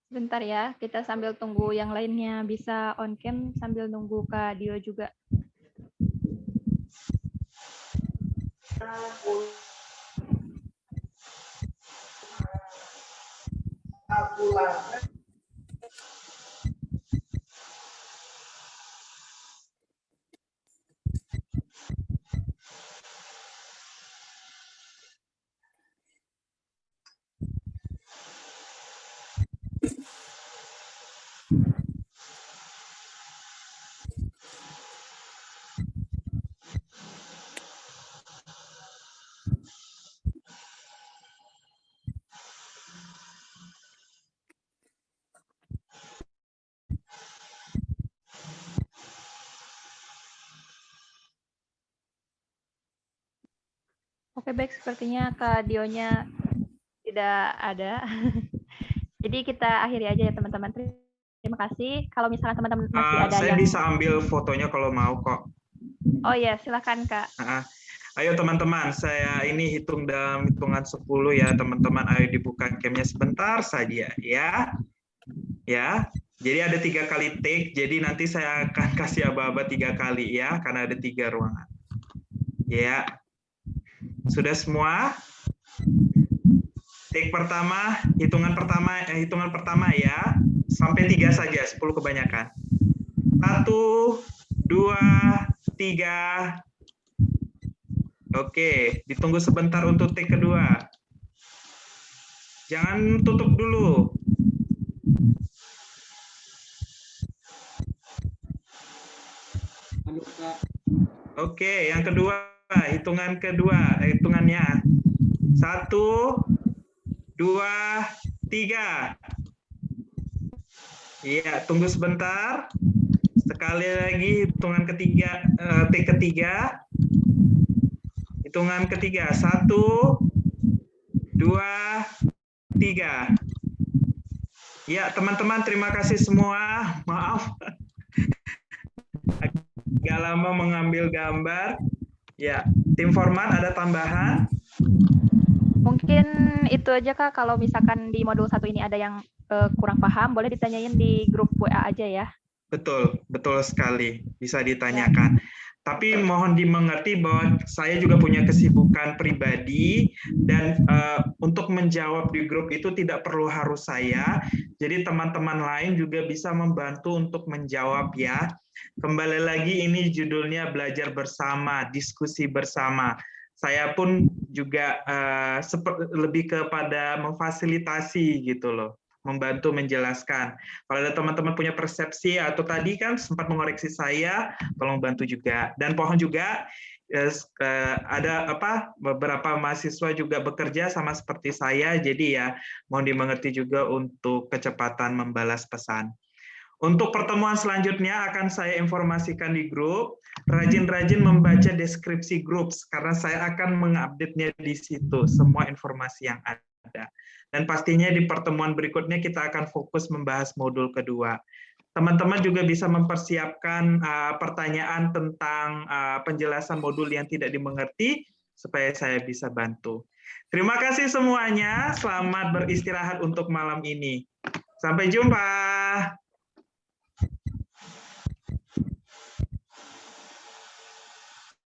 [SPEAKER 2] Bentar ya, kita sambil tunggu yang lainnya bisa on cam sambil nunggu Kak Dio juga. Oke, baik. Sepertinya Kak Dionya tidak ada. Jadi kita akhiri aja ya, teman-teman. Terima kasih. Kalau misalkan teman-teman masih ada
[SPEAKER 1] Saya
[SPEAKER 2] yang...
[SPEAKER 1] bisa ambil fotonya kalau mau kok.
[SPEAKER 2] Oh ya, silakan Kak.
[SPEAKER 1] Ayo teman-teman, saya ini hitung dalam hitungan 10 ya, teman-teman. Ayo dibuka camnya sebentar saja ya. Ya. Jadi ada 3 kali take, jadi nanti saya akan kasih aba-aba 3 kali ya, karena ada 3 ruangan. Ya. Sudah semua? Take pertama, hitungan pertama ya, sampai 3 saja, 10 kebanyakan. 1, 2, 3. Oke, ditunggu sebentar untuk take kedua. Jangan tutup dulu. Oke, yang kedua, hitungannya. 1, 2, 3. Iya, tunggu sebentar. Sekali lagi hitungan ketiga, take ketiga. Hitungan ketiga, 1, 2, 3. Ya, teman-teman, terima kasih semua. Maaf, agak lama mengambil gambar. Ya, tim format ada tambahan?
[SPEAKER 2] Mungkin itu aja Kak, kalau misalkan di modul 1 ini ada yang kurang paham, boleh ditanyain di grup WA aja ya.
[SPEAKER 1] Betul, betul sekali. Bisa ditanyakan. Tapi mohon dimengerti bahwa saya juga punya kesibukan pribadi dan untuk menjawab di grup itu tidak perlu harus saya. Jadi teman-teman lain juga bisa membantu untuk menjawab ya. Kembali lagi ini judulnya belajar bersama, diskusi bersama. Saya pun juga lebih kepada memfasilitasi gitu loh, membantu menjelaskan. Kalau ada teman-teman punya persepsi atau tadi kan sempat mengoreksi saya, tolong bantu juga. Dan pohon juga ada beberapa mahasiswa juga bekerja sama seperti saya, jadi ya mohon dimengerti juga untuk kecepatan membalas pesan. Untuk pertemuan selanjutnya akan saya informasikan di grup. Rajin-rajin membaca deskripsi grup karena saya akan mengupdate-nya di situ semua informasi yang ada. Dan pastinya di pertemuan berikutnya kita akan fokus membahas modul kedua. Teman-teman juga bisa mempersiapkan pertanyaan tentang penjelasan modul yang tidak dimengerti supaya saya bisa bantu. Terima kasih semuanya. Selamat beristirahat untuk malam ini. Sampai jumpa.